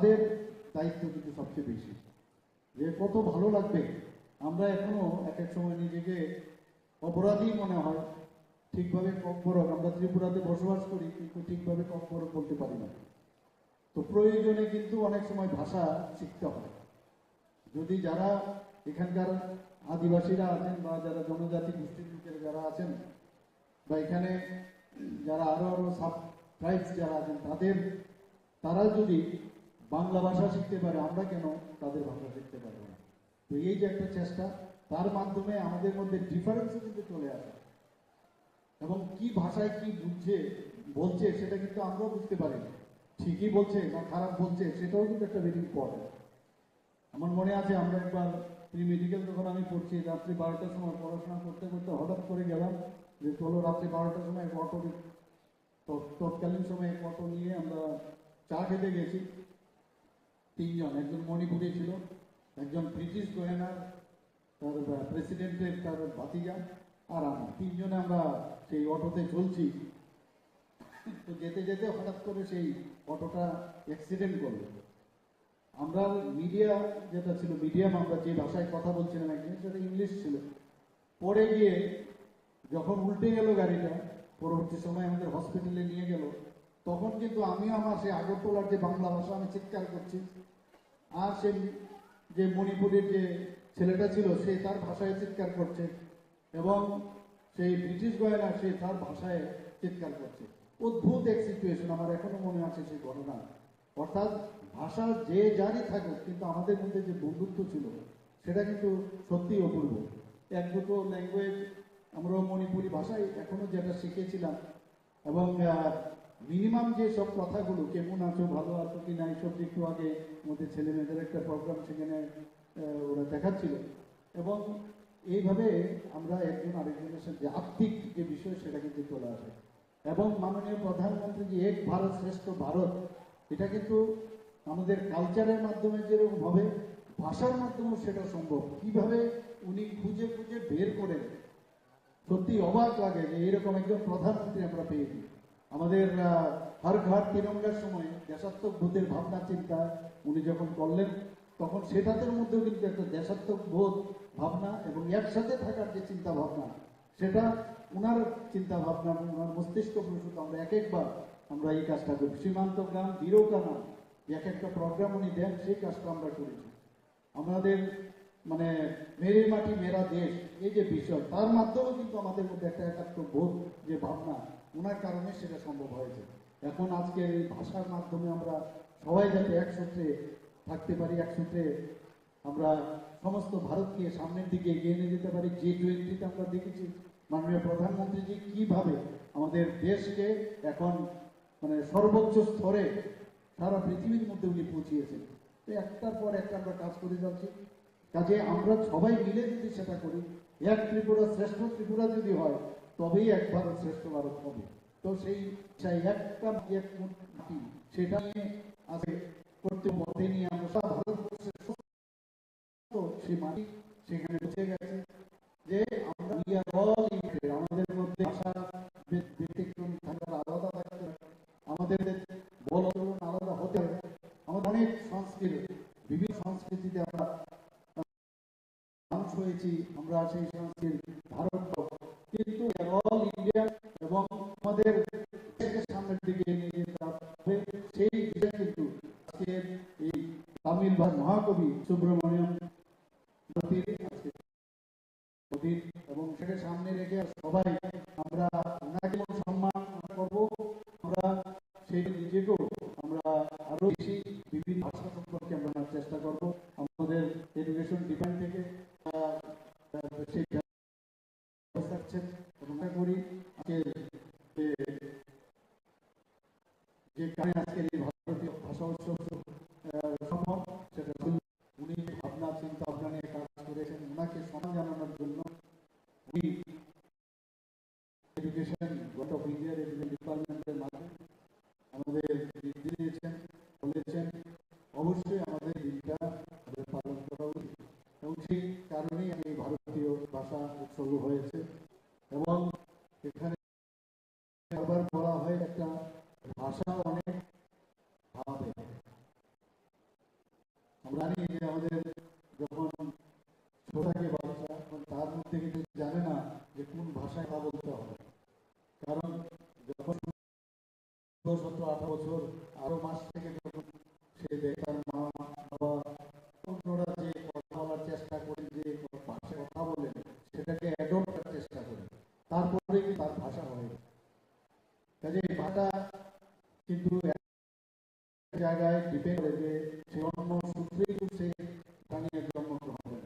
তাদের দায়িত্ব কিন্তু সবচেয়ে বেশি, যে কত ভালো লাগবে। আমরা এখনো এক এক সময় নিজেকে অপরাধী মনে হয়, ঠিকভাবে ককবরক, আমরা ত্রিপুরাতে বসবাস করি কিন্তু ঠিকভাবে ককবরক বলতে পারি না। তো প্রয়োজনে কিন্তু অনেক সময় ভাষা শিখতে হয়। যদি যারা এখানকার আদিবাসীরা আছেন বা যারা জনজাতি গোষ্ঠীর লোকের যারা আছেন বা এখানে যারা আরো সাব ট্রাইবস যারা আছেন তারা যদি বাংলা ভাষা শিখতে পারে, আমরা কেন তাদের ভাষা শিখতে পারবো না? তো এই যে একটা চেষ্টা, তার মাধ্যমে আমাদের মধ্যে ডিফারেন্স কিন্তু চলে আসে এবং কি ভাষায় কি বলছে সেটা কিন্তু আমরাও বুঝতে পারি, ঠিকই বলছে না খারাপ বলছে সেটাও কিন্তু একটা ভেরি ইম্পর্টেন্ট। আমার মনে আছে আমরা একবার প্রি মেডিকেল যখন আমি পড়ছি, রাত্রি 12টার সময় পড়াশোনা করতে করতে হঠাৎ করে গেলাম যে চলো রাত্রি 12টার সময় অটো, তৎকালীন সময়ে অটো নিয়ে আমরা চা খেতে গেছি। তিনজন, একজন মণিপুরি ছিল, একজন ব্রিটিশ গোয়েনার তার প্রেসিডেন্টের তার ভাতিজা, আর আমি, তিনজনে আমরা সেই অটোতে চলছি। তো যেতে যেতে হঠাৎ করে সেই অটোটা অ্যাক্সিডেন্ট করলো। আমরা মিডিয়া যেটা ছিল, মিডিয়াম আমরা যে ভাষায় কথা বলছিলাম একদিন, সেটা ইংলিশ ছিল। পরে গিয়ে যখন উল্টে গেল গাড়িটা, পরবর্তী সময় আমাদের হসপিটালে নিয়ে গেল, তখন কিন্তু আমিও আমার সেই আগরতলার যে বাংলা ভাষা আমি চিৎকার করছি, আর সে যে মণিপুরের যে ছেলেটা ছিল সে তার ভাষায় চিৎকার করছে, এবং সেই ব্রিটিশ গয়না সে তার ভাষায় চিৎকার করছে। অদ্ভুত এক সিচুয়েশন, আমার এখনো মনে আছে সেই ঘটনা। অর্থাৎ ভাষা যে যারই থাকুক, কিন্তু আমাদের মধ্যে যে বন্ধুত্ব ছিল সেটা কিন্তু সত্যি অপূর্ব। এক দুটো ল্যাঙ্গুয়েজ আমরা মণিপুরি ভাষায় এখনো যেটা শিখেছিলাম, এবং মিনিমাম যে সব কথাগুলো, কেমন আছো, ভালো আছো কি না, এইসব একটু আগে আমাদের ছেলে মেয়েদের একটা প্রোগ্রাম সেখানে ওরা দেখাচ্ছিল, এবং এইভাবে আমরা একজন আরেকজনের সাথে আর্থিক যে বিষয় সেটা কিন্তু চলে আসে। এবং মাননীয় প্রধানমন্ত্রী যে এক ভারত শ্রেষ্ঠ ভারত, এটা কিন্তু আমাদের কালচারের মাধ্যমে যেরকম হবে, ভাষার মাধ্যমেও সেটা সম্ভব। কিভাবে উনি খুঁজে খুঁজে বের করেন, সত্যি অবাক লাগে যে এইরকম একজন প্রধানমন্ত্রী আমরা পেয়েছি। আমাদের হর ঘর তিরঙ্গার সময় দেশাত্মক বোধের ভাবনা চিন্তা উনি যখন করলেন, তখন সেটাদের মধ্যেও কিন্তু একটা দেশাত্মক বোধ ভাবনা এবং একসাথে থাকার যে চিন্তা ভাবনা, সেটা উনার চিন্তা ভাবনা, উনার মস্তিষ্ক প্রসূত আমরা এক একবার আমরা এই কাজটা করি। সীমান্ত গ্রাম বীরৌকা নাম এক একটা প্রোগ্রাম উনি দেন, সেই কাজটা আমরা করেছি। আমাদের মানে মেরে মাটি মেরা দেশ, এই যে বিষয়, তার মাধ্যমেও কিন্তু আমাদের মধ্যে একটা একাত্ম বোধ যে ভাবনা, ওনার কারণে সেটা সম্ভব হয়েছে। এখন আজকে এই ভাষার মাধ্যমে আমরা সবাই যাতে এক সূত্রে থাকতে পারি, এক সূত্রে আমরা সমস্ত ভারতকে সামনের দিকে এগিয়ে নিয়ে যেতে পারি। G20-তে আমরা দেখেছি মাননীয় প্রধানমন্ত্রীজি কিভাবে আমাদের দেশকে এখন মানে সর্বোচ্চ স্তরে সারা পৃথিবীর মধ্যে উনি পৌঁছিয়েছেন। তো একটার পর একটা আমরা কাজ করে যাচ্ছি। কাজে আমরা সবাই মিলে যদি সেটা করি, এক ত্রিপুরা শ্রেষ্ঠ ত্রিপুরা যদি হয়, তবেই এক ভারত শ্রেষ্ঠ ভারত হবে। তো সেই একটা মাটি সেটা নিয়ে আজকে করতে পথে নিয়ে আমরা ভারতবর্ষের সেই মাটি সেখানে পৌঁছে গেছে যে আমরা আমাদের মধ্যে ভাষা ব্যতিক্রম থাকার আলাদা থাকতে, আমাদের বল আলাদা হতে হবে। আমাদের অনেক সংস্কৃতি, বিভিন্ন সংস্কৃতিতে আমরা মানুষ হয়েছি, আমরা সেই সংস্কৃতি ভারত, কিন্তু অল ইন্ডিয়া এবং আমাদের সামনের দিকে নিয়ে যেতে হবে। সেই বিষয়ে কিন্তু আজকে এই তামিল মহাকবি সুব্রমণ্যম এবং সেটা সামনে রেখে সবাই আমরা ওনাকে সম্মান করব। আমরা সেই নিজেকেও আমরা আরো বেশি বিভিন্ন ভাষা সম্পর্কে আমরা চেষ্টা করব। আমাদের এডুকেশন ডিপার্টমেন্ট থেকে সেই ব্যবস্থা করছেন এবং করি যে কারণে আজকের এই ভারতীয় ভাষা উৎসব সম্ভব, সেটা উনি ভাবনা চিন্তা ভাবনা নিয়ে কাজ করেছেন। ওনাকে সম্মান জানানোর জন্য উনি এডুকেশন গত ইন্ডিয়ার এডুকেশন ডিপার্টমেন্টের মাধ্যমে আমাদের দিয়েছেন, বলেছেন অবশ্যই আমাদের দিনটা আমাদের পালন করা উচিত, এবং সেই কারণেই এই ভারতীয় ভাষা উৎসর্গ হয়েছে। এবং এখানে আবার বলা হয় একটা ভাষা অনেক ভাবে, আমরা জানি যে আমাদের যখন ছোট থাকে বাচ্চা তখন তার মধ্যে কিন্তু জানে না যে কোন ভাষায় কথা বলতে হবে, কারণ যখন 17-18 বছর আরো মাস থেকে যখন সে তার মা বাবা অন্যরা যে কথা বলার চেষ্টা করে, যে ভাষায় কথা বলে সেটাকে অ্যাডপ্ট করার চেষ্টা করে, তারপরে তার ভাষা হয়। কাজে ভাষা কিন্তু জায়গায় ডিপেন্ড করে যে সে অন্য সূত্রেই সে এখানে জন্মগ্রহণ করে,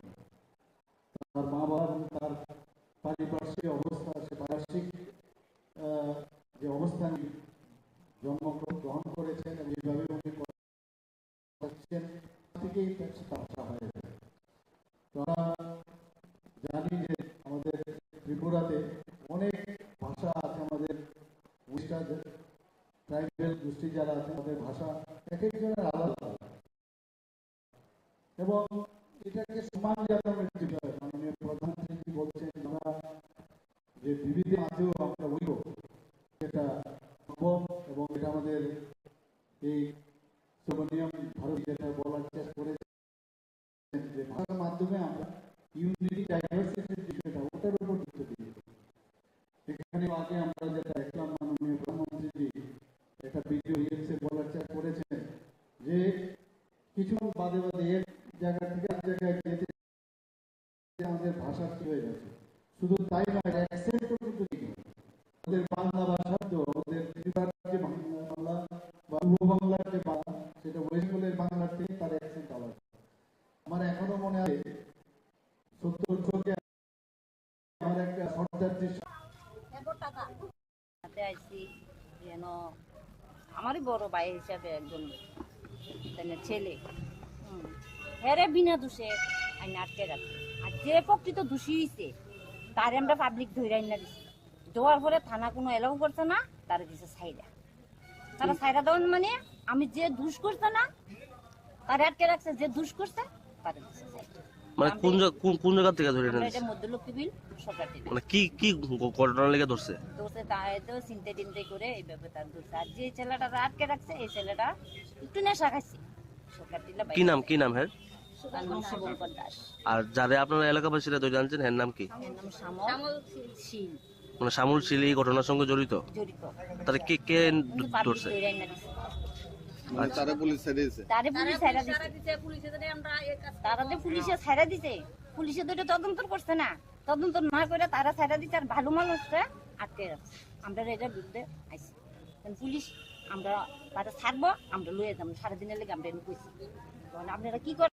তার মা বাবা এবং তার পারিপার্শ্বিক অবস্থা, সে পারিপার্শ্বিক যে অবস্থান জন্মগ্রহণ করেছেন এবং এইভাবে উনি করছেন থেকেই ভাষা হয়ে যায়। তো আমরা জানি যে আমাদের ত্রিপুরাতে অনেক ভাষা আছে, আমাদের ট্রাইবেল গোষ্ঠী যারা আছে তাদের ভাষা এক একজনের আলাদা, এবং এটাকে সমান জানানোর বিষয়। মাননীয় প্রধানমন্ত্রী বলছেন আমরা যে বিবিধের মাঝেও আমরা ঐক্য, সেটা সম্ভব, এবং এটা আমাদের এই সোনিয়াম ভারত যেটা বলার চেষ্টা করেছেন যে ভাষার মাধ্যমে আমরা ইউনিটি ডাইভার্সিটির বিষয়টা ওটার উপর গুরুত্ব দিই। এখানে আগে আমরা যেটা দেখলাম মাননীয় প্রধানমন্ত্রী একটা ভিডিও রিলসে বলার চেষ্টা করেছেন যে কিছু বাদে বাদে এক জায়গা থেকে এক জায়গায় যেতে আমাদের ভাষা কি হয়ে যাচ্ছে। শুধু তাই নয়, অ্যাকসেন্টও কিন্তু ঠিক নয়। আমাদের বাংলা ভাষা তো আমাদের ত্রিপুরার যে বাংলা বা পূর্ব বাংলার যে বাংলা, সেটা ওয়েস্ট বেঙ্গলের বাংলার থেকে তার অ্যাকসেন্ট আলাদা। আমার এখনো মনে আছে 70 থেকে আমার একটা সর্দারজির সাথে আইছি যেন আমারই বড় ভাই হিসাবে একজন ছেলে, হেরে বিনা দোষে আইন আটকে রাখছে। আর যে প্রকৃত দোষী হয়েছে তারে আমরা পাবলিক ধরে আইনা দিচ্ছি, দেওয়ার পরে থানা কোনো এলাও করছে না, তারা দিচ্ছে ছাইরা। তারা ছাইরা দেওয়ান মানে আমি যে দোষ করছে না তারে আটকে রাখছে, যে দোষ করছে তারে দিচ্ছে ছাইরা। মানে কোন জায়গা থেকে ধরে আমরা এনেছে? এটা মধ্যলক্ষ্মী বিল সরকার থেকে মানে কি ঘটনা লেগে ধরছে? ধরছে, তাই তো চিন্তা টিনতে করে এইভাবে তার ধরছে। আর যে ছেলেটা আটকে রাখছে এই ছেলেটা একটু নেশা খাইছে। সরকার দিলে কি নাম হ্যাঁ? তার নাম শুভঙ্কর দাস। আর যারা আপনারা এলাকাবাসীরা ধরে জানছেন হ্যাঁ নাম কি? এর নাম শ্যামল শীল। মানে শ্যামল শীল এই ঘটনার সঙ্গে জড়িত? তাহলে কে কিন্তু পাবলিক ধরছে? ধরে আইনা দিছে। তারা পুলিশ ছেড়ে দিয়েছে। তারে পুলিশ ছাইরা দিছে। তারা পুলিশে ছাইরা দিছে। পুলিশে তো এটা তদন্ত করছে না, তদন্ত না করে তারা ছাইরা দিছে। আর ভালো মানুষরা আটকে রাখছে। আমরা এটার বিরুদ্ধে আইছি। কারণ পুলিশ আমরা তারা ছাড়বো, আমরা লয়ে যাবো সারাদিনের লেগে। আমরা এনে কইছি আপনারা কি করেন।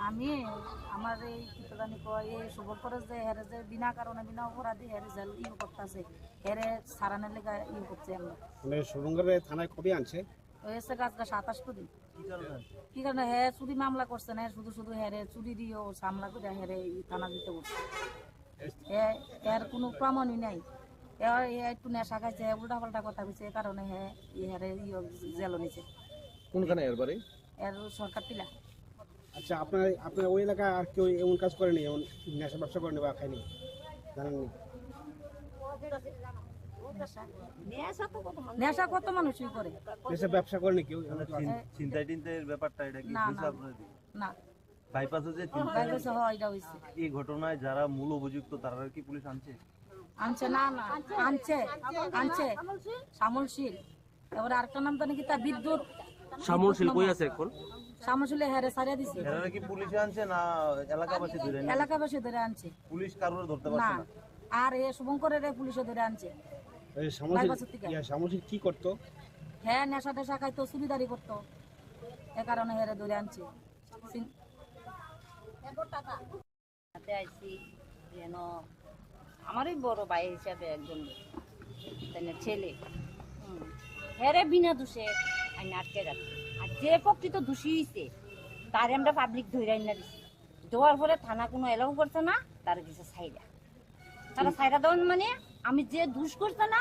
আমি আমার এই জানি কয় এই সবর করে যে হেরে যে বিনা কারণে বিনা অপরাধী হেরে জেল করতেছে, হেরে সারানের লেগে করছে। আমরা মানে শুভঙ্করের থানায় কবে আনছে? হয়েছে গাছটা 27 দিন। কি কারণে হে চুরি মামলা করছে না, শুধু শুধু হেরে চুরি দিয়েও সামলা করে হেরে থানা দিতে বলছে। এর কোনো প্রমাণই নাই। একটু নেশা খাইছে, উল্টা পাল্টা কথা কইছে, এই কারণে হেরে জেল নিছে। কোনখানে এর বাড়ি? এর সরকার টিলা। আচ্ছা, আপনার ওই এলাকায় আর কেউ এমন কাজ করেনি, এমন নেশা ব্যবসা করেনি বা খায়নি, জানেননি? নেশা কত মানুষই করে, নেশা ব্যবসা করেনি কেউ? চিন্তাই টিন্তার ব্যাপারটা এটা কি না হয়েছে না আপনাদের? না বাইপাসে যে বাইরে হয় এটা হয়েছে। এই ঘটনায় যারা মূল অভিযুক্ত তারা কি পুলিশ আনছে? আনছে না না আনছে আনছে শ্যামল শীল। এবার আরেকটা নাম জানি কি তা বিদ্যুৎ। শ্যামল শীল কই আছে এখন? শ্যামল শীলে হেরে সারিয়া দিছে। এরা কি পুলিশে আনছে না এলাকাবাসী ধরে আনছে? এলাকাবাসী ধরে আনছে পুলিশ কারোর ধরতে না, পারছে না। আর এ শুভঙ্করের পুলিশে ধরে আনছে। শ্যামল কি করতো? হ্যাঁ নেশা টেশা খাইতো, চুরিদারি করতো, এ কারণে হেরে ধরে আনছে। সাথে আইছি যেন আমারই বড় ভাই হিসাবে একজন ছেলে, হেরে বিনা দোষে আইন আটকে রাখছে। আর যে প্রকৃত দোষী হয়েছে তারে আমরা পাবলিক ধরে আইনা দিচ্ছি, দেওয়ার পরে থানা কোনো এলাও করছে না, তারা দিচ্ছে ছাইরা। তারা ছাইরা দেওয়ান মানে আমি যে দোষ করছে না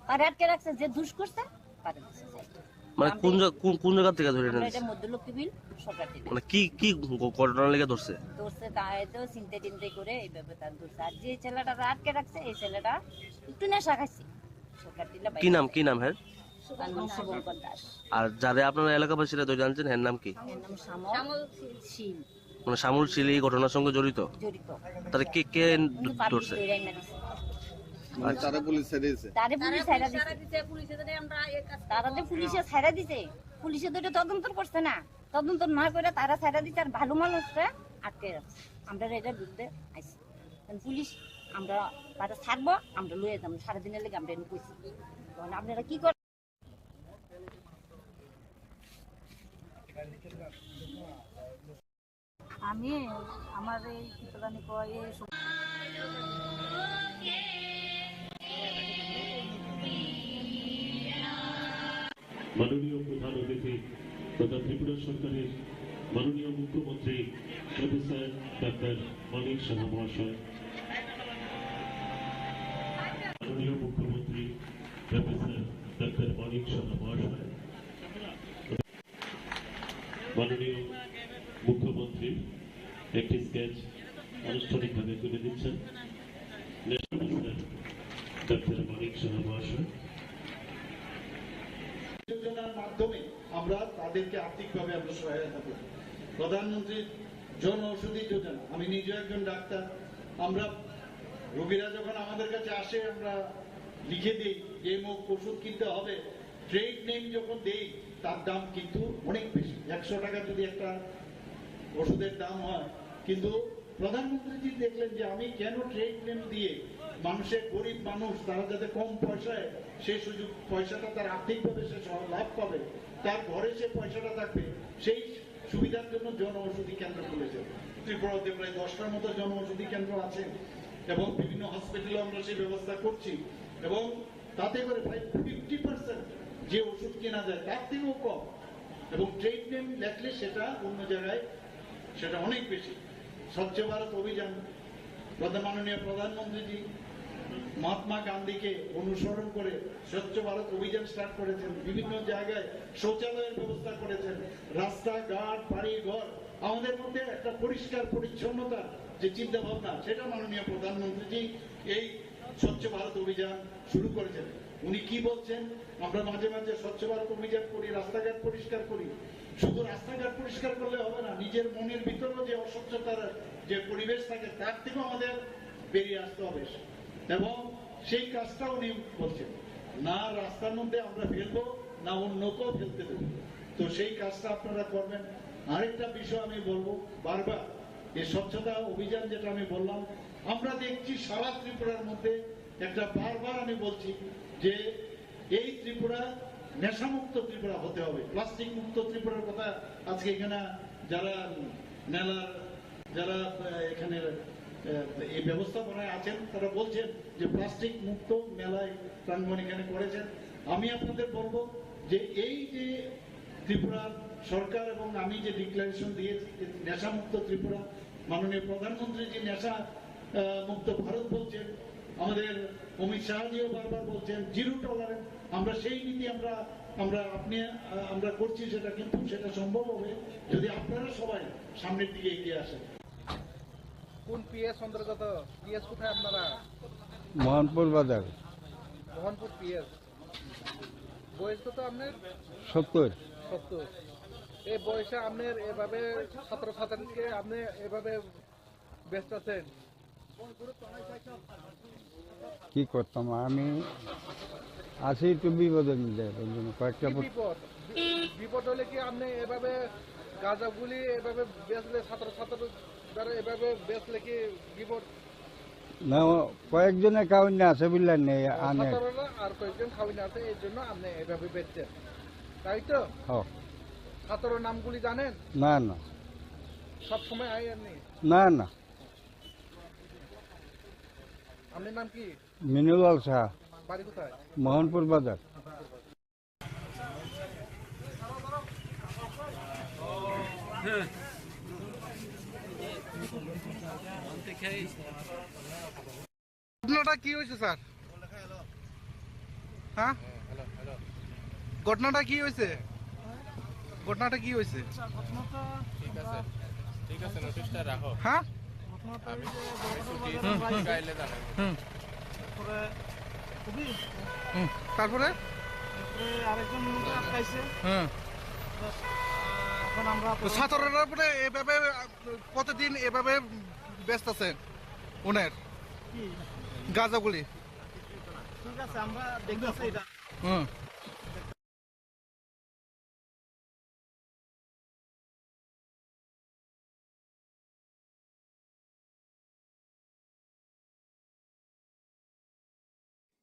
তারে আটকে রাখছে, যে দোষ করছে তারে দিচ্ছে ছাইরা। মানে কোন জায়গা থেকে ধরে আমরা এনেছে? এটা মধ্যলক্ষ্মী বিল সরকার থেকে মানে কি ঘটনা লেগে ধরছে? ধরছে, তাই তো চিন্তা টিনতে করে এইভাবে তার ধরছে। আর যে ছেলেটা আটকে রাখছে এই ছেলেটা একটু নেশা খাইছে। শিক্ষার্থীরা কি নাম হ্যাঁ? তার নাম শুভঙ্কর দাস। আর যারা আপনারা এলাকাবাসীরা তো জানছেন হ্যাঁ নাম কি? এর নাম শ্যামল শীল। মানে শামুল শীল এই ঘটনার সঙ্গে জড়িত? জড়িত। তাহলে কে কে কিন্তু পাবলিক ধরছে? ধইরাই না দিছে। মানে তারা পুলিশ ছেড়ে দিয়েছে। তারে পুলিশ ছাইরা দিছে। তারা যে পুলিশে ছাইরা দিছে, পুলিশে তো এটা তদন্ত করছে না, তদন্ত না করে তারা ছাইরা দিছে আর ভালো মানুষরা আটকে রাখছে। আমরা এটার বিরুদ্ধে আইছি, কারণ পুলিশ আমরা তারা ছাড়বো, আমরা লয়ে যাবো সারাদিনের লেগে আমরা এনে কইছি। তখন আপনারা কি করেন? আমি আমার এই জানি কয় এই মাননীয় প্রধান অতিথি তথা ত্রিপুরা সরকারের মাননীয় মুখ্যমন্ত্রী প্রফেসর ডক্টর মানিক সাহা মহাশয়, মাননীয় মুখ্যমন্ত্রী প্রফেসর ডক্টর মানিক সাহা মহাশয়, মাননীয় মুখ্যমন্ত্রী একটি স্কেচ আনুষ্ঠানিকভাবে তুলে দিচ্ছেন ডক্টর মানিক সাহা মহাশয়। যোজনার মাধ্যমে আমরা তাদেরকে আর্থিকভাবে আমরা সহায়তা করি। প্রধানমন্ত্রীর জন ঔষধি যোজনা, আমি নিজে একজন ডাক্তার, আমরা রোগীরা যখন আমাদের কাছে আসে আমরা লিখে দিই যে মুখ ওষুধ কিনতে হবে, ট্রেড নেম যখন দেই তার দাম কিন্তু অনেক বেশি। 100 টাকা যদি একটা ওষুধের দাম হয়, কিন্তু প্রধানমন্ত্রীজি দেখলেন যে আমি কেন ট্রেড নেম দিয়ে মানুষের, গরিব মানুষ তারা যাতে কম পয়সায় সেই সুযোগ পয়সাটা তার আর্থিকভাবে সে লাভ পাবে, তার ঘরে সে পয়সাটা থাকবে, সেই সুবিধার জন্য জন ঔষধি কেন্দ্র খুলেছে। ত্রিপুরাতে প্রায় 10টার মতো জন ঔষধি কেন্দ্র আছে এবং বিভিন্ন হসপিটালে আমরা সেই ব্যবস্থা করছি, এবং তাতে করে প্রায় 50% যে ওষুধ কেনা যায় তার থেকেও কম, এবং ট্রেড নেম লেখলে সেটা অন্য জায়গায় সেটা অনেক বেশি। স্বচ্ছ ভারত অভিযান, মাননীয় প্রধানমন্ত্রীজি মহাত্মা গান্ধীকে অনুসরণ করে স্বচ্ছ ভারত অভিযান স্টার্ট করেছেন, বিভিন্ন জায়গায় শৌচালয়ের ব্যবস্থা করেছেন, রাস্তাঘাট, বাড়ি ঘর, আমাদের মধ্যে একটা পরিষ্কার পরিচ্ছন্নতা যে চিন্তা ভাবনা, সেটা মাননীয় প্রধানমন্ত্রীজি এই স্বচ্ছ ভারত অভিযান শুরু করেছেন। উনি কি বলছেন, আমরা মাঝে মাঝে স্বচ্ছ ভারত অভিযান করি, রাস্তাঘাট পরিষ্কার করি, শুধু রাস্তাঘাট পরিষ্কার করলে হবে না, নিজের মনের ভিতরেও যে অস্বচ্ছতার যে পরিবেশ থাকে তার থেকেও আমাদের বেরিয়ে আসতে হবে, এবং সেই কাজটা উনি বলছেন, না রাস্তার মধ্যে আমরা ফেলবো না অন্যকেও ফেলতে দেবো, তো সেই কাজটা আপনারা করবেন। আরেকটা বিষয় আমি বলবো, বারবার এই স্বচ্ছতা অভিযান যেটা আমি বললাম, আমরা দেখছি সারা ত্রিপুরার মধ্যে একটা, বারবার আমি বলছি যে এই ত্রিপুরা নেশামুক্ত ত্রিপুরা হতে হবে, প্লাস্টিক মুক্ত ত্রিপুরার কথা আজকে এখানে যারা মেলার, যারা এখানে এই ব্যবস্থাপনায় আছেন তারা বলছেন যে প্লাস্টিক মুক্ত মেলায় প্রাঙ্গণ এখানে করেছেন। আমি আপনাদের বলবো যে এই যে ত্রিপুরা সরকার এবং আমি যে ডিক্লারেশন দিয়েছি নেশা মুক্ত ত্রিপুরা, মাননীয় প্রধানমন্ত্রী যে নেশা মুক্ত ভারত বলছেন, আমাদের অমিত শাহজিও বারবার বলছেন জিরো টলারেন্স, আমরা সেই নীতি আমরা করছি, সেটা কিন্তু সেটা সম্ভব হবে যদি আপনারা সবাই সামনের দিকে এগিয়ে আসেন। কোন পিএস অন্তর্গত? পিএস কোথায় আপনারা? মোহনপুর বাজার। মোহনপুর পিএস। বয়স কত আপনার? 70। এই বয়সে আপনার এভাবে ছাত্রছাত্রীকে আপনি এভাবে ব্যস্ত আছেন, কি করতাম আমি, আছি একটু বিপদের মধ্যে, কয়েকটা বিপদ হলে কি আপনি এভাবে গাঁজাগুলি এভাবে বেচলে, ছাত্রছাত্রী দ্বারা এভাবে বেচলে কি বিপদ? না, কয়েকজনের কাউন্যে আছে বুঝলেন নেই, আনে আর কয়েকজন খাওয়ানো আছে, এই জন্য আপনি এভাবে বেচছেন, তাই তো? ছাত্র নামগুলি জানেন? না না, সব সময় আইনি? না না। আপনার নাম কি? মিনুলাল শাহ। বাড়ি কোথায়? মোহনপুর বাজার। ঘটনাটা কি হয়েছে স্যার? হ্যাঁ, ঘটনাটা কি হয়েছে? ঘটনাটা কি হয়েছে? ঠিক আছে, নোটিশটা রাখো। হ্যাঁ, তারপরে আরেকজন লোক আটকাইছে। হ্যাঁ এখন আমরা তো ছাত্ররা পরে এভাবে প্রতিদিন এভাবে ব্যস্ত আছেন ওনার কি গাঁজাগুলি ঠিক আছে আমরা দেখতেছি এটা। হুম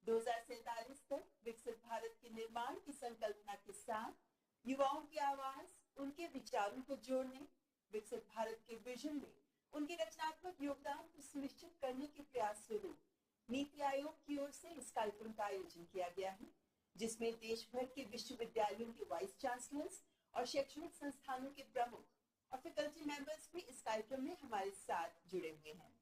दो 2047 तक विकसित भारत के निर्माण की संकल्पना के साथ युवाओं की आवाज, उनके विचारों को जोड़ने, विकसित भारत के विजन में उनके रचनात्मक योगदान को सुनिश्चित करने के प्रयास स्वरूप नीति आयोग की ओर से इस कार्यक्रम का आयोजन किया गया है, जिसमें देश भर के विश्वविद्यालयों के वाइस चांसलर्स और शैक्षणिक संस्थानों के प्रमुख और फैकल्टी मेंबर्स भी इस कार्यक्रम में हमारे साथ जुड़े हुए हैं।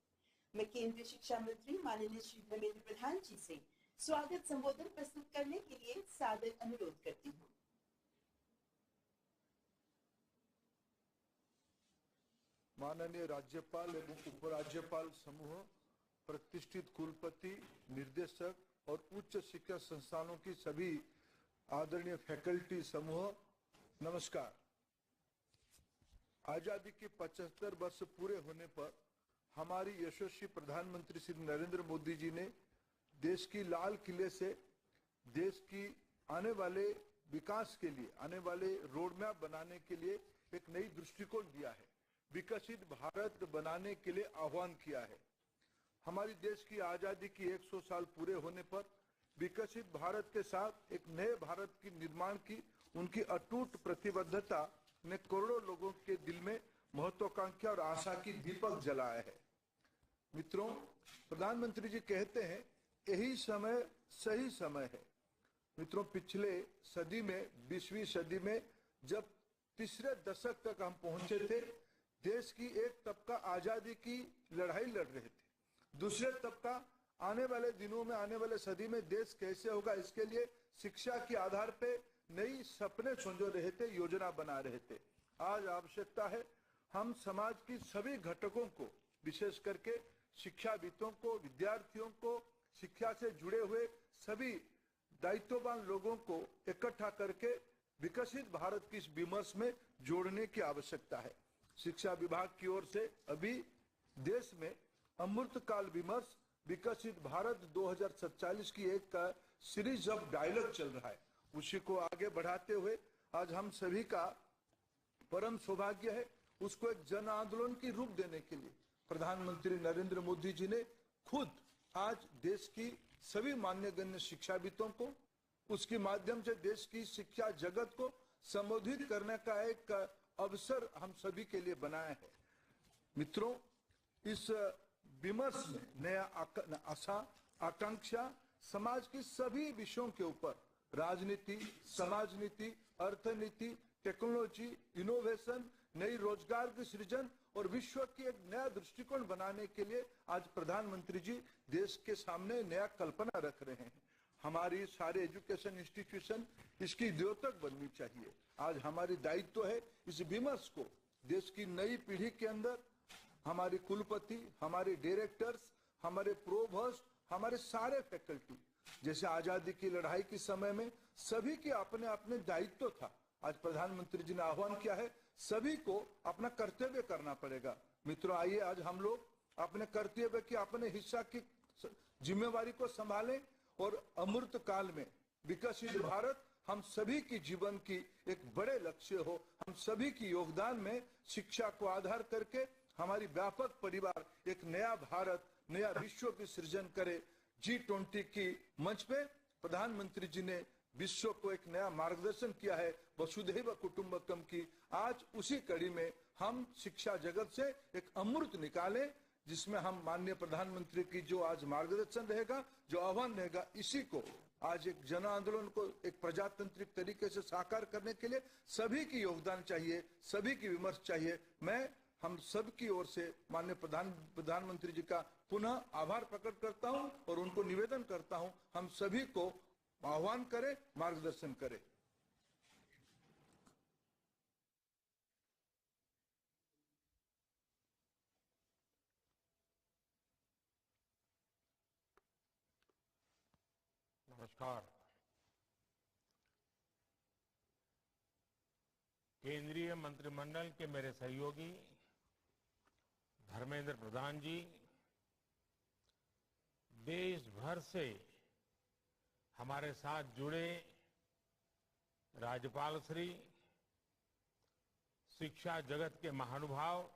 मैं केंद्रीय शिक्षा मंत्री माननीय श्री धर्मेंद्र प्रधान जी से स्वागत संबोधन प्रस्तुत करने के लिए सादर अनुरोध करती हूँ। माननीय राज्यपाल एवं उपराज्यपाल समूह, प्रतिष्ठित कुलपति, निर्देशक और उच्च शिक्षा संस्थानों की सभी आदरणीय फैकल्टी समूह, नमस्कार। आजादी के 75 वर्ष पूरे होने पर हमारी यशस्वी प्रधानमंत्री श्री नरेंद्र मोदी जी ने देश की लाल किले से देश की आने वाले विकास के लिए, आने वाले रोड मैप बनाने के लिए एक नई दृष्टिकोण दिया है, विकसित भारत बनाने के लिए आह्वान किया है। हमारी देश की आजादी की 100 साल पूरे होने पर विकसित भारत के साथ एक नए भारत की निर्माण की उनकी अटूट प्रतिबद्धता ने करोड़ों लोगों के दिल में महत्वाकांक्षा और आशा की दीपक जलाया है। मित्रों, प्रधानमंत्री जी कहते हैं यही समय सही समय है। मित्रों, पिछले सदी में, 20वीं सदी में जब तीसरे दशक तक हम पहुंचे थे, देश की एक तबका आजादी की लड़ाई लड़ रहे थे, दूसरे तबका आने वाले दिनों में, आने वाले सदी में देश कैसे होगा इसके लिए शिक्षा के आधार पे नई सपने संजो रहे थे, योजना बना रहे थे। आज आवश्यकता है हम समाज की सभी घटकों को, विशेष करके शिक्षाविदों को, विद्यार्थियों को, शिक्षा से जुड़े हुए सभी दायित्ववान लोगों को इकट्ठा करके विकसित भारत की इस विमर्श में जोड़ने की आवश्यकता है। शिक्षा विभाग की ओर से अभी देश में अमृतकाल विमर्श विकसित भारत 2047 की एक सीरीज ऑफ डायलॉग चल रहा है। उसी को आगे बढ़ाते हुए आज हम सभी का परम सौभाग्य है उसको एक जन आंदोलन की रूप देने के लिए प्रधानमंत्री नरेंद्र मोदी जी ने खुद आज देश की सभी मान्यगण्य शिक्षाविदों को, उसके माध्यम से देश की शिक्षा जगत को संबोधित करने का एक अवसर हम सभी के लिए बनाया है। मित्रों, इस विमर्श में नया आशा, आकांक्षा समाज की सभी विषयों के ऊपर, राजनीति, समाज नीति, अर्थनीति, टेक्नोलॉजी, इनोवेशन, नई रोजगार की सृजन और विश्व की एक नया दृष्टिकोण बनाने के लिए आज प्रधानमंत्री जी देश के सामने नया कल्पना रख रहे हैं। हमारी सारे एजुकेशन इंस्टीट्यूशन इसकी द्योतक बननी चाहिए। आज हमारी दायित्व है इस विमर्श को देश की नई पीढ़ी के अंदर हमारे कुलपति, हमारे डायरेक्टर्स, हमारे प्रोभोस्ट, हमारे सारे फैकल्टी, जैसे आजादी की लड़ाई के समय में सभी के अपने अपने दायित्व था, आज प्रधानमंत्री जी ने आह्वान किया है सभी को अपना कर्तव्य करना पड़ेगा। मित्रों, आइए आज हम लोग अपने कर्तव्य की, अपने हिस्सा की जिम्मेवारी को संभालें और अमृत काल में विकसित भारत हम सभी की जीवन की एक बड़े लक्ष्य हो। हम सभी की योगदान में शिक्षा को आधार करके हमारी व्यापक परिवार एक नया भारत, नया विश्व की सृजन करे। G20 की मंच पे प्रधानमंत्री जी ने विश्व को एक नया मार्गदर्शन किया है वसुधैव कुटुंबकम की। आज उसी कड़ी में हम शिक्षा जगत से एक अमृत निकालें, जिसमें हम माननीय प्रधानमंत्री की जो आज मार्गदर्शन रहेगा, जो आह्वान रहेगा, इसी को आज एक जन आंदोलन को एक प्रजातांत्रिक तरीके से साकार करने के लिए सभी की योगदान चाहिए, सभी की विमर्श चाहिए। मैं हम सब की ओर से माननीय प्रधानमंत्री जी का पुनः आभार प्रकट करता हूं और उनको निवेदन करता हूं हम सभी को आह्वान करें, मार्गदर्शन करें। नमस्कार। केंद्रीय मंत्रिमंडल के मेरे सहयोगी धर्मेंद्र प्रधान जी, देश भर से हमारे साथ जुड़े राज्यपाल श्री, शिक्षा जगत के महानुभाव,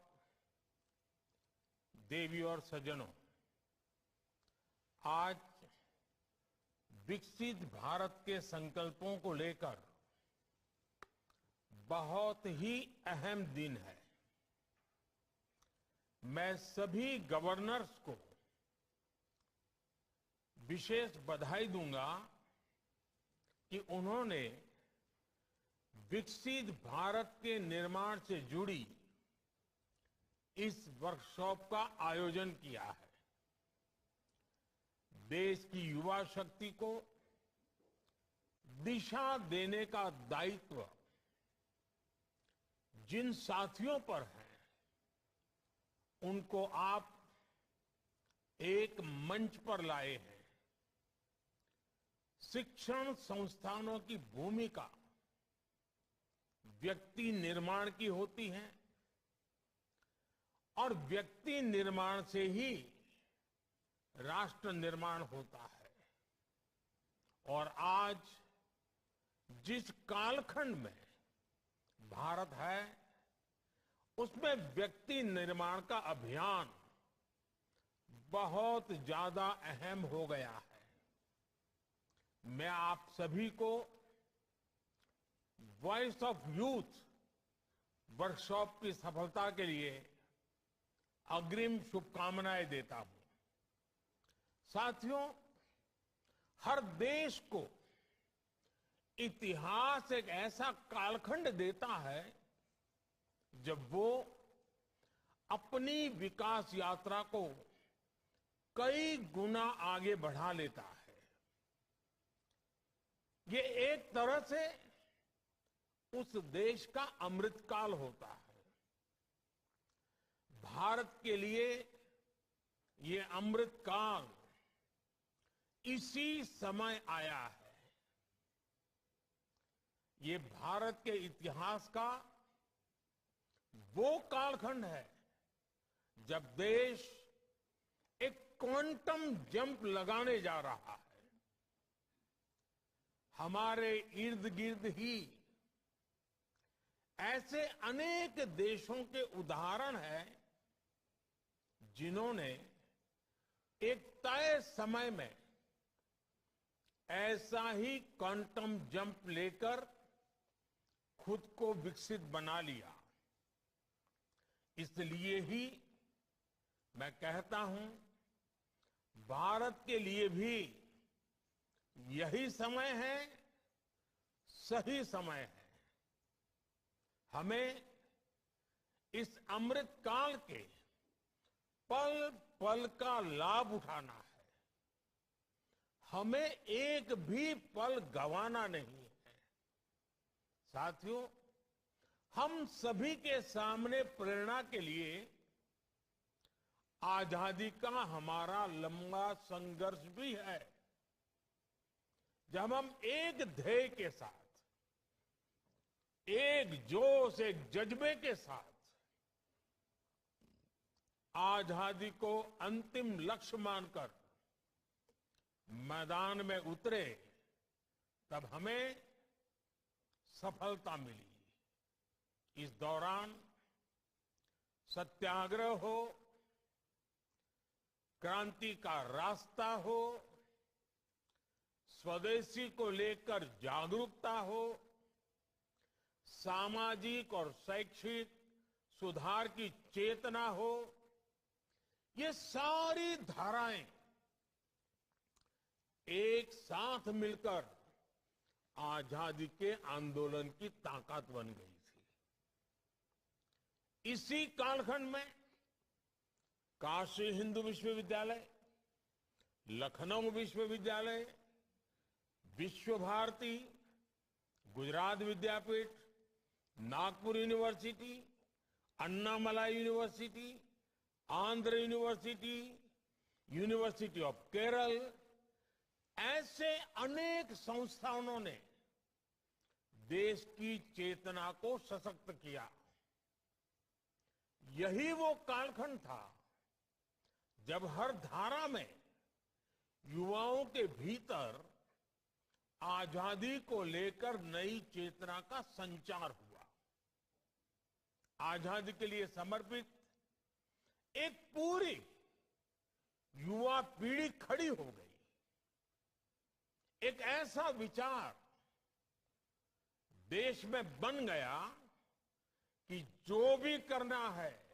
देवी और सज्जनों, आज विकसित भारत के संकल्पों को लेकर बहुत ही अहम दिन है। मैं सभी गवर्नर्स को विशेष बधाई दूंगा कि उन्होंने विकसित भारत के निर्माण से जुड़ी इस वर्कशॉप का आयोजन किया है। देश की युवा शक्ति को दिशा देने का दायित्व जिन साथियों पर है, उनको आप एक मंच पर लाए हैं। शिक्षण संस्थानों की भूमिका व्यक्ति निर्माण की होती है और व्यक्ति निर्माण से ही राष्ट्र निर्माण होता है। और आज जिस कालखंड में भारत है, उसमें व्यक्ति निर्माण का अभियान बहुत ज्यादा अहम हो गया है। मैं आप सभी को वॉइस ऑफ यूथ वर्कशॉप की सफलता के लिए अग्रिम शुभकामनाएं देता हूं। साथियों, हर देश को इतिहास एक ऐसा कालखंड देता है जब वो अपनी विकास यात्रा को कई गुना आगे बढ़ा लेता है। ये एक तरह से उस देश का अमृतकाल होता है। भारत के लिए ये अमृतकाल इसी समय आया है। ये भारत के इतिहास का वो कालखंड है जब देश एक क्वांटम जंप लगाने जा रहा है। हमारे इर्द गिर्द ही ऐसे अनेक देशों के उदाहरण हैं जिन्होंने एक तय समय में ऐसा ही क्वांटम जंप लेकर खुद को विकसित बना लिया। इसलिए ही मैं कहता हूं, भारत के लिए भी यही समय है, सही समय है। हमें इस अमृत काल के पल पल का लाभ उठाना है। हमें एक भी पल गंवाना नहीं है। साथियों, हम सभी के सामने प्रेरणा के लिए आजादी का हमारा लंबा संघर्ष भी है। जब हम एक ध्येय के साथ, एक जोश, एक जज्बे के साथ आजादी को अंतिम लक्ष्य मानकर मैदान में उतरे, तब हमें सफलता मिली। इस दौरान सत्याग्रह हो, क्रांति का रास्ता हो, स्वदेशी को लेकर जागरूकता हो, सामाजिक और शैक्षिक सुधार की चेतना हो, ये सारी धाराएं एक साथ मिलकर आजादी के आंदोलन की ताकत बन गई थी। इसी कालखंड में काशी हिंदू विश्वविद्यालय, लखनऊ विश्वविद्यालय, Vishwa Bharati, Gujarat Vidyapith, Nagpur university, Annamalai university, Andhra university, university of Kerala, ऐसे अनेक संस्थानों ने देश की चेतना को सशक्त किया। यही वो कालखंड था जब हर धारा में युवाओं के भीतर आजादी को लेकर नई चेतना का संचार हुआ। आजादी के लिए समर्पित एक पूरी युवा पीढ़ी खड़ी हो गई। एक ऐसा विचार देश में बन गया कि जो भी करना है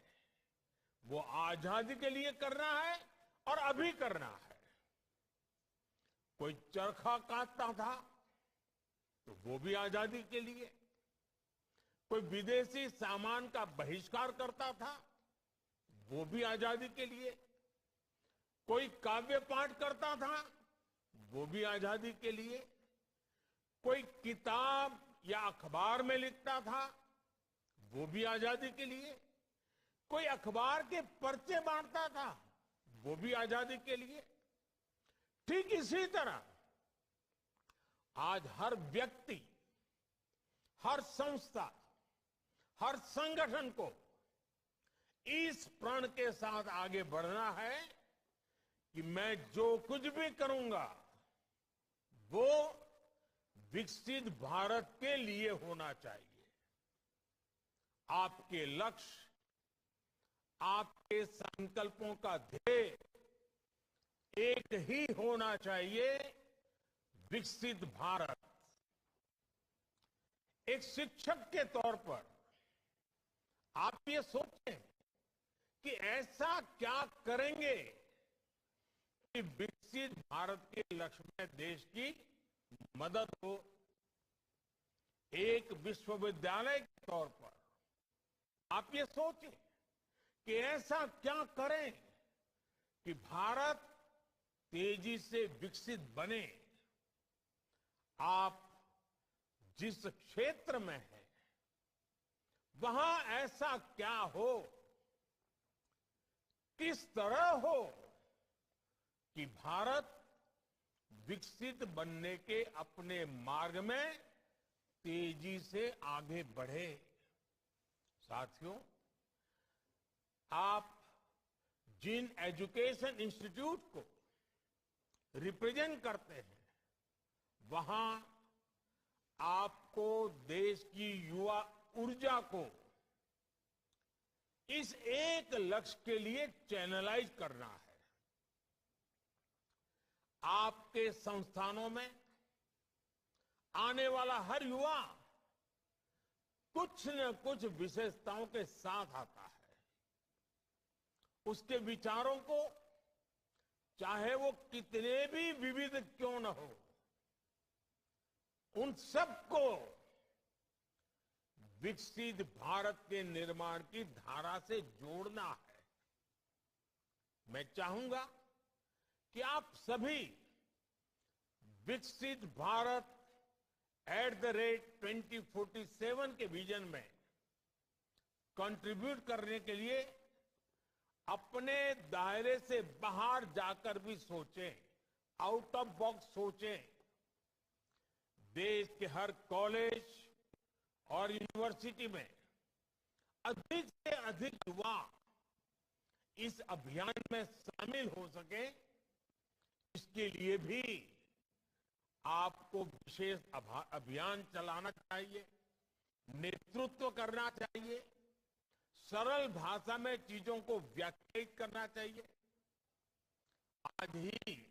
वो आजादी के लिए करना है और अभी करना है। कोई चरखा काटता था तो वो भी आजादी के लिए, कोई विदेशी सामान का बहिष्कार करता था वो भी आजादी के लिए, कोई काव्य पाठ करता था वो भी आजादी के लिए, कोई किताब या अखबार में लिखता था वो भी आजादी के लिए, कोई अखबार के पर्चे बांटता था वो भी आजादी के लिए। ठीक इसी तरह आज हर व्यक्ति, हर संस्था, हर संगठन को इस प्रण के साथ आगे बढ़ना है कि मैं जो कुछ भी करूंगा वो विकसित भारत के लिए होना चाहिए। आपके लक्ष्य, आपके संकल्पों का ध्येय एक ही होना चाहिए, विकसित भारत। एक शिक्षक के तौर पर आप ये सोचें कि ऐसा क्या करेंगे कि विकसित भारत के लक्ष्य में देश की मदद हो। एक विश्वविद्यालय के तौर पर आप ये सोचें कि ऐसा क्या करें कि भारत तेजी से विकसित बने। आप जिस क्षेत्र में हैं वहां ऐसा क्या हो, किस तरह हो कि भारत विकसित बनने के अपने मार्ग में तेजी से आगे बढ़े। साथियों, आप जिन एजुकेशन इंस्टीट्यूट को रिप्रेजेंट करते हैं वहां आपको देश की युवा ऊर्जा को इस एक लक्ष्य के लिए चैनलाइज करना है। आपके संस्थानों में आने वाला हर युवा कुछ न कुछ विशेषताओं के साथ आता है। उसके विचारों को चाहे वो कितने भी विविध क्यों न हो, उन सबको विकसित भारत के निर्माण की धारा से जोड़ना है। मैं चाहूंगा कि आप सभी विकसित भारत @2047 के विजन में कंट्रीब्यूट करने के लिए अपने दायरे से बाहर जाकर भी सोचें, आउट ऑफ बॉक्स सोचें। देश के हर कॉलेज और यूनिवर्सिटी में अधिक से अधिक युवा इस अभियान में शामिल हो सके, इसके लिए भी आपको विशेष अभियान चलाना चाहिए, नेतृत्व करना चाहिए, सरल भाषा में चीजों को व्याख्यायित करना चाहिए। आज ही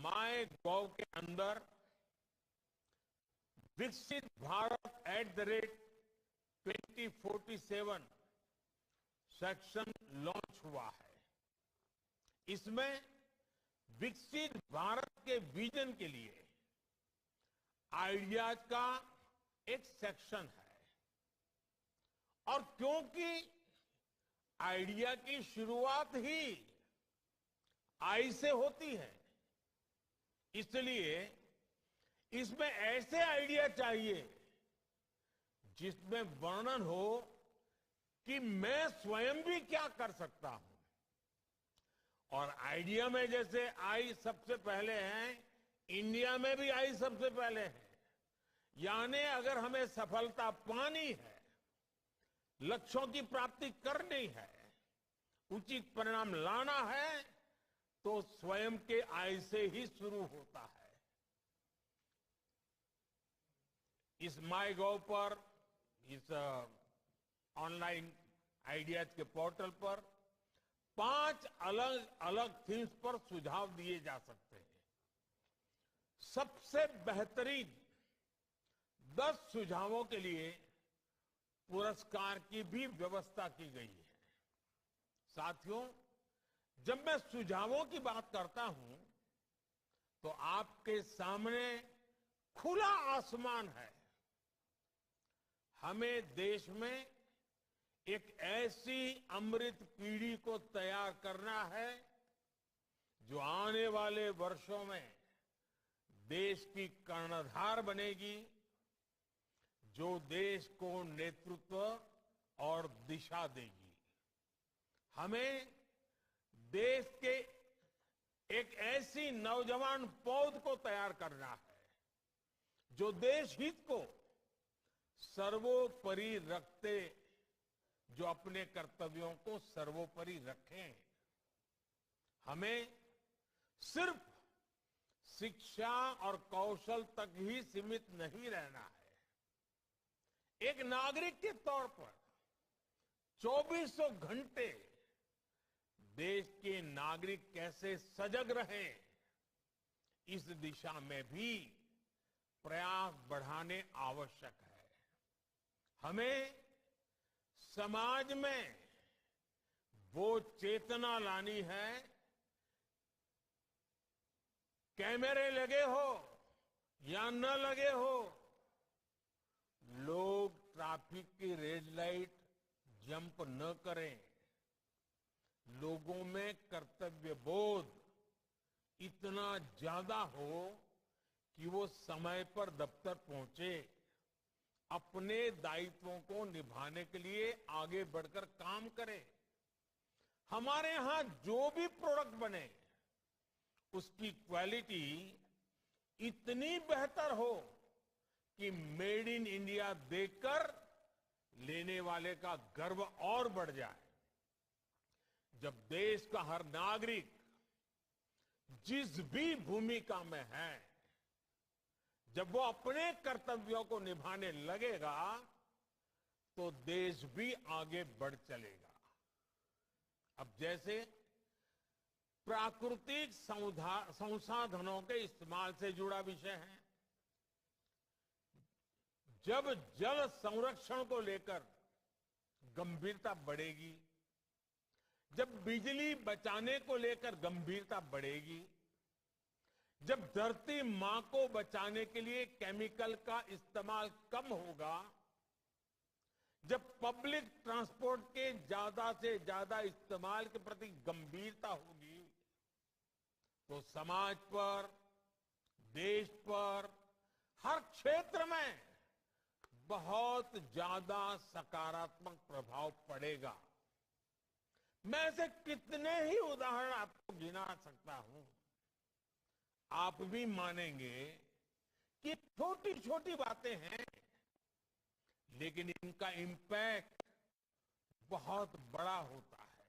माय.गॉव के अंदर विकसित भारत @2047 सेक्शन लॉन्च हुआ है। इसमें विकसित भारत के विजन के लिए आइडियाज का एक सेक्शन है। और क्योंकि आइडिया की शुरुआत ही आई से होती है, इसलिए इसमें ऐसे आइडिया चाहिए जिसमें वर्णन हो कि मैं स्वयं भी क्या कर सकता हूं। और आइडिया में जैसे आई सबसे पहले है इंडिया में भी आई सबसे पहले है। यानी अगर हमें सफलता पानी है, लक्ष्यों की प्राप्ति करनी है, उचित परिणाम लाना है, तो स्वयं के आय से ही शुरू होता है। इस माई गॉव पर, इस ऑनलाइन आइडियाज के पोर्टल पर 5 अलग अलग थीम्स पर सुझाव दिए जा सकते हैं। सबसे बेहतरीन 10 सुझावों के लिए पुरस्कार की भी व्यवस्था की गई है। साथियों, जब मैं सुझावों की बात करता हूं तो आपके सामने खुला आसमान है। हमें देश में एक ऐसी अमृत पीढ़ी को तैयार करना है जो आने वाले वर्षों में देश की कर्णधार बनेगी, जो देश को नेतृत्व और दिशा देगी। हमें देश के एक ऐसी नौजवान पौध को तैयार करना है जो देश हित को सर्वोपरि रखते, जो अपने कर्तव्यों को सर्वोपरि रखें। हमें सिर्फ शिक्षा और कौशल तक ही सीमित नहीं रहना है। एक नागरिक के तौर पर 2400 घंटे देश के नागरिक कैसे सजग रहें, इस दिशा में भी प्रयास बढ़ाने आवश्यक है। हमें समाज में वो चेतना लानी है, कैमरे लगे हो या न लगे हो, लोग ट्रैफिक की रेड लाइट जंप न करें। लोगों में कर्तव्य बोध इतना ज्यादा हो कि वो समय पर दफ्तर पहुंचे, अपने दायित्वों को निभाने के लिए आगे बढ़कर काम करें। हमारे यहां जो भी प्रोडक्ट बने उसकी क्वालिटी इतनी बेहतर हो कि मेड इन इंडिया देखकर लेने वाले का गर्व और बढ़ जाए। जब देश का हर नागरिक जिस भी भूमिका में है, जब वो अपने कर्तव्यों को निभाने लगेगा तो देश भी आगे बढ़ चलेगा। अब जैसे प्राकृतिक संसाधनों के इस्तेमाल से जुड़ा विषय है, जब जल संरक्षण को लेकर गंभीरता बढ़ेगी, जब बिजली बचाने को लेकर गंभीरता बढ़ेगी, जब धरती मां को बचाने के लिए केमिकल का इस्तेमाल कम होगा, जब पब्लिक ट्रांसपोर्ट के ज्यादा से ज्यादा इस्तेमाल के प्रति गंभीरता होगी, तो समाज पर, देश पर, हर क्षेत्र में बहुत ज्यादा सकारात्मक प्रभाव पड़ेगा। मैं ऐसे कितने ही उदाहरण आपको गिना सकता हूं। आप भी मानेंगे कि छोटी छोटी बातें हैं, लेकिन इनका इम्पैक्ट बहुत बड़ा होता है।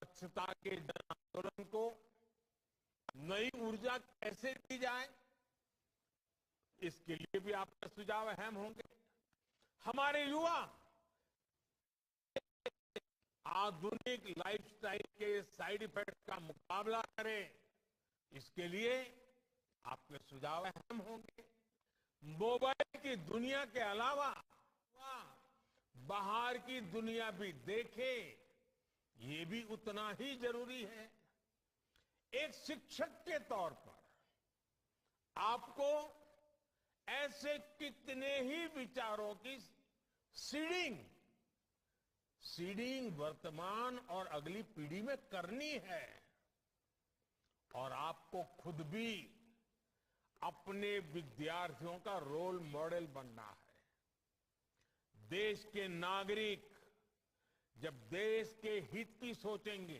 स्वच्छता के जन आंदोलन को नई ऊर्जा कैसे दी जाए, इसके लिए भी आपके सुझाव अहम होंगे। हमारे युवा आधुनिक लाइफस्टाइल के साइड इफेक्ट का मुकाबला करें, इसके लिए आपके सुझाव अहम होंगे। मोबाइल की दुनिया के अलावा बाहर की दुनिया भी देखें, ये भी उतना ही जरूरी है। एक शिक्षक के तौर पर आपको ऐसे कितने ही विचारों की सीडिंग वर्तमान और अगली पीढ़ी में करनी है, और आपको खुद भी अपने विद्यार्थियों का रोल मॉडल बनना है। देश के नागरिक जब देश के हित की सोचेंगे,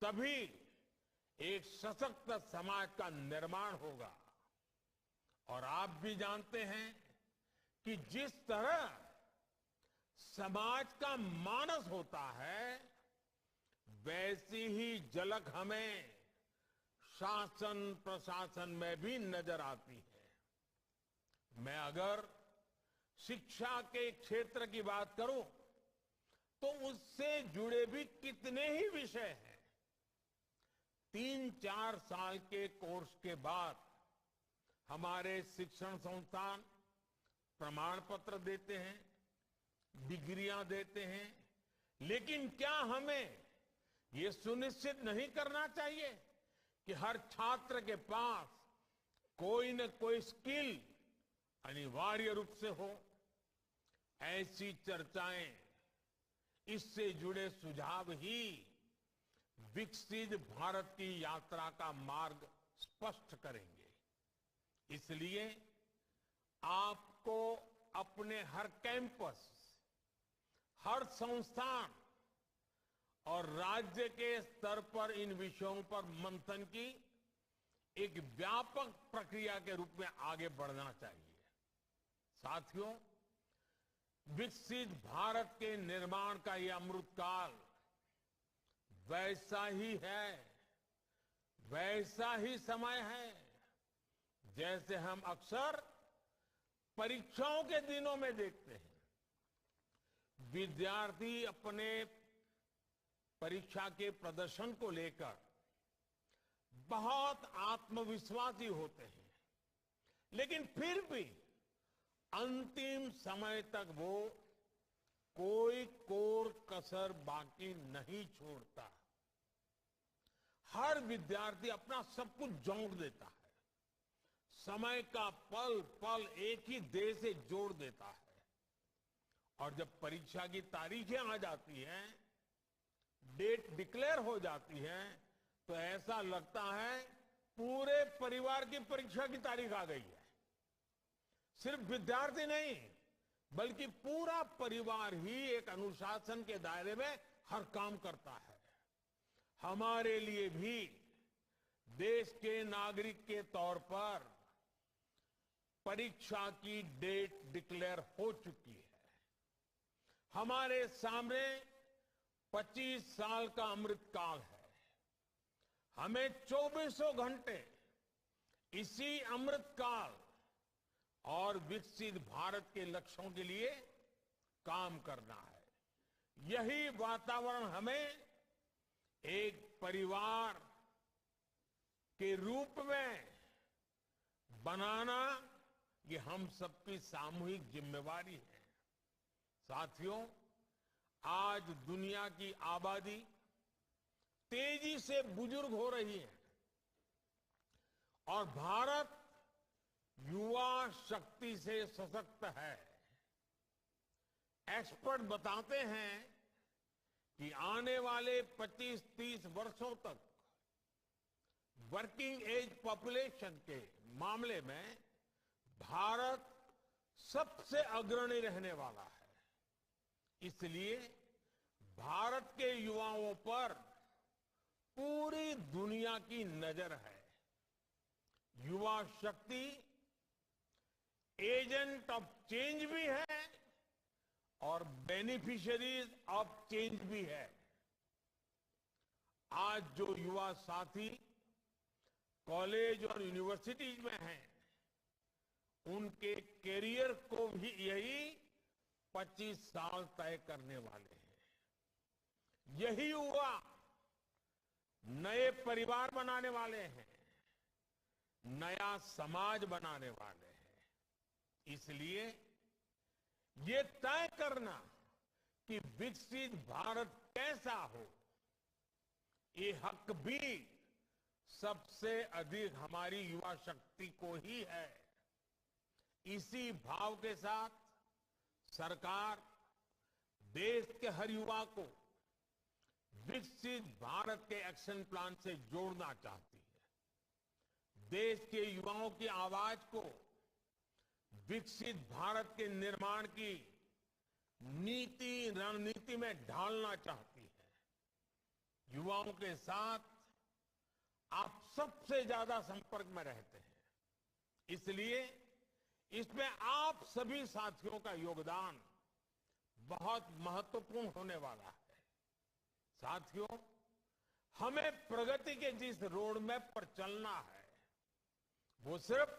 तभी एक सशक्त समाज का निर्माण होगा। और आप भी जानते हैं कि जिस तरह समाज का मानस होता है, वैसी ही झलक हमें शासन प्रशासन में भी नजर आती है। मैं अगर शिक्षा के क्षेत्र की बात करूं तो उससे जुड़े भी कितने ही विषय हैं। 3-4 साल के कोर्स के बाद हमारे शिक्षण संस्थान प्रमाण पत्र देते हैं, डिग्रियां देते हैं, लेकिन क्या हमें ये सुनिश्चित नहीं करना चाहिए कि हर छात्र के पास कोई न कोई स्किल अनिवार्य रूप से हो? ऐसी चर्चाएं, इससे जुड़े सुझाव ही विकसित भारत की यात्रा का मार्ग स्पष्ट करेंगे। इसलिए आपको अपने हर कैंपस, हर संस्थान और राज्य के स्तर पर इन विषयों पर मंथन की एक व्यापक प्रक्रिया के रूप में आगे बढ़ना चाहिए। साथियों, विकसित भारत के निर्माण का यह अमृतकाल वैसा ही है, वैसा ही समय है जैसे हम अक्सर परीक्षाओं के दिनों में देखते हैं। विद्यार्थी अपने परीक्षा के प्रदर्शन को लेकर बहुत आत्मविश्वासी होते हैं, लेकिन फिर भी अंतिम समय तक वो कोई कोर कसर बाकी नहीं छोड़ता। हर विद्यार्थी अपना सब कुछ झोंक देता है, समय का पल पल एक ही देह से जोड़ देता है। और जब परीक्षा की तारीखें आ जाती हैं, डेट डिक्लेयर हो जाती है, तो ऐसा लगता है पूरे परिवार की परीक्षा की तारीख आ गई है। सिर्फ विद्यार्थी नहीं, बल्कि पूरा परिवार ही एक अनुशासन के दायरे में हर काम करता है। हमारे लिए भी देश के नागरिक के तौर पर परीक्षा की डेट डिक्लेयर हो चुकी है। हमारे सामने 25 साल का अमृतकाल है। हमें 24 घंटे इसी अमृतकाल और विकसित भारत के लक्ष्यों के लिए काम करना है। यही वातावरण हमें एक परिवार के रूप में बनाना, ये हम सबकी सामूहिक जिम्मेवारी है। साथियों, आज दुनिया की आबादी तेजी से बुजुर्ग हो रही है और भारत युवा शक्ति से सशक्त है। एक्सपर्ट बताते हैं कि आने वाले 25-30 वर्षों तक वर्किंग एज पॉपुलेशन के मामले में भारत सबसे अग्रणी रहने वाला है। इसलिए भारत के युवाओं पर पूरी दुनिया की नजर है। युवा शक्ति एजेंट ऑफ चेंज भी है और बेनिफिशियरीज ऑफ चेंज भी है। आज जो युवा साथी कॉलेज और यूनिवर्सिटीज में हैं, उनके कैरियर को भी यही 25 साल तय करने वाले हैं। यही युवा नए परिवार बनाने वाले हैं, नया समाज बनाने वाले हैं। इसलिए ये तय करना कि विकसित भारत कैसा हो, ये हक भी सबसे अधिक हमारी युवा शक्ति को ही है। इसी भाव के साथ सरकार देश के हर युवा को विकसित भारत के एक्शन प्लान से जोड़ना चाहती है। देश के युवाओं की आवाज को विकसित भारत के निर्माण की नीति रणनीति में ढालना चाहती है। युवाओं के साथ आप सबसे ज्यादा संपर्क में रहते हैं, इसलिए इसमें आप सभी साथियों का योगदान बहुत महत्वपूर्ण होने वाला है। साथियों, हमें प्रगति के जिस रोड मैप पर चलना है वो सिर्फ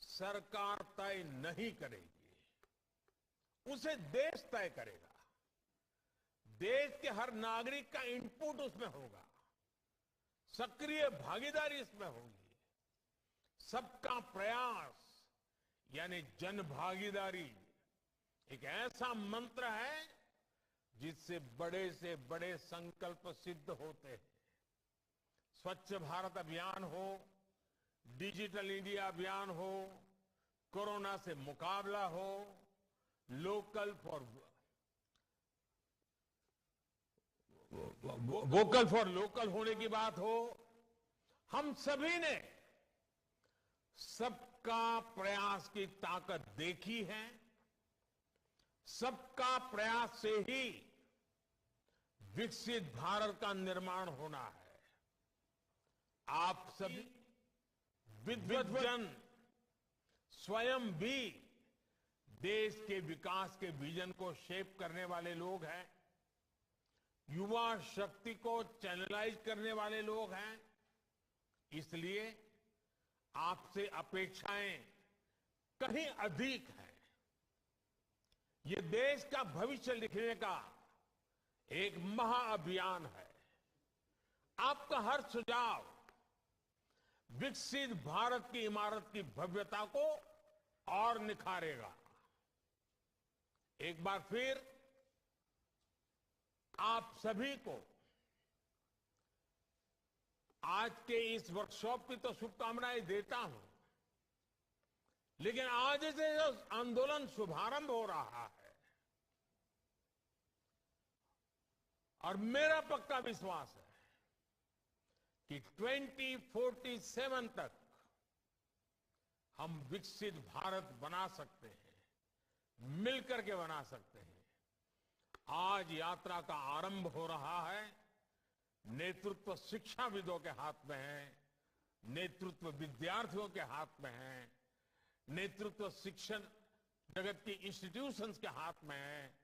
सरकार तय नहीं करेगी, उसे देश तय करेगा। देश के हर नागरिक का इनपुट उसमें होगा, सक्रिय भागीदारी इसमें होगी। सबका प्रयास यानी जन भागीदारी एक ऐसा मंत्र है जिससे बड़े से बड़े संकल्प सिद्ध होते हैं। स्वच्छ भारत अभियान हो, डिजिटल इंडिया अभियान हो, कोरोना से मुकाबला हो, वोकल फॉर लोकल होने की बात हो, हम सभी ने सबका प्रयास की ताकत देखी है। सबका प्रयास से ही विकसित भारत का निर्माण होना है। आप सभी विद्वद्जन स्वयं भी देश के विकास के विजन को शेप करने वाले लोग हैं, युवा शक्ति को चैनलाइज करने वाले लोग हैं। इसलिए आपसे अपेक्षाएं कहीं अधिक हैं। ये देश का भविष्य लिखने का एक महाअभियान है। आपका हर सुझाव विकसित भारत की इमारत की भव्यता को और निखारेगा। एक बार फिर आप सभी को आज के इस वर्कशॉप की तो शुभकामनाएं देता हूं, लेकिन आज से जो आंदोलन शुभारंभ हो रहा है और मेरा पक्का विश्वास है कि 2047 तक हम विकसित भारत बना सकते हैं, मिलकर के बना सकते हैं। आज यात्रा का आरंभ हो रहा है। नेतृत्व शिक्षाविदों के हाथ में है, नेतृत्व विद्यार्थियों के हाथ में है, नेतृत्व शिक्षण जगत की इंस्टीट्यूशंस के हाथ में है।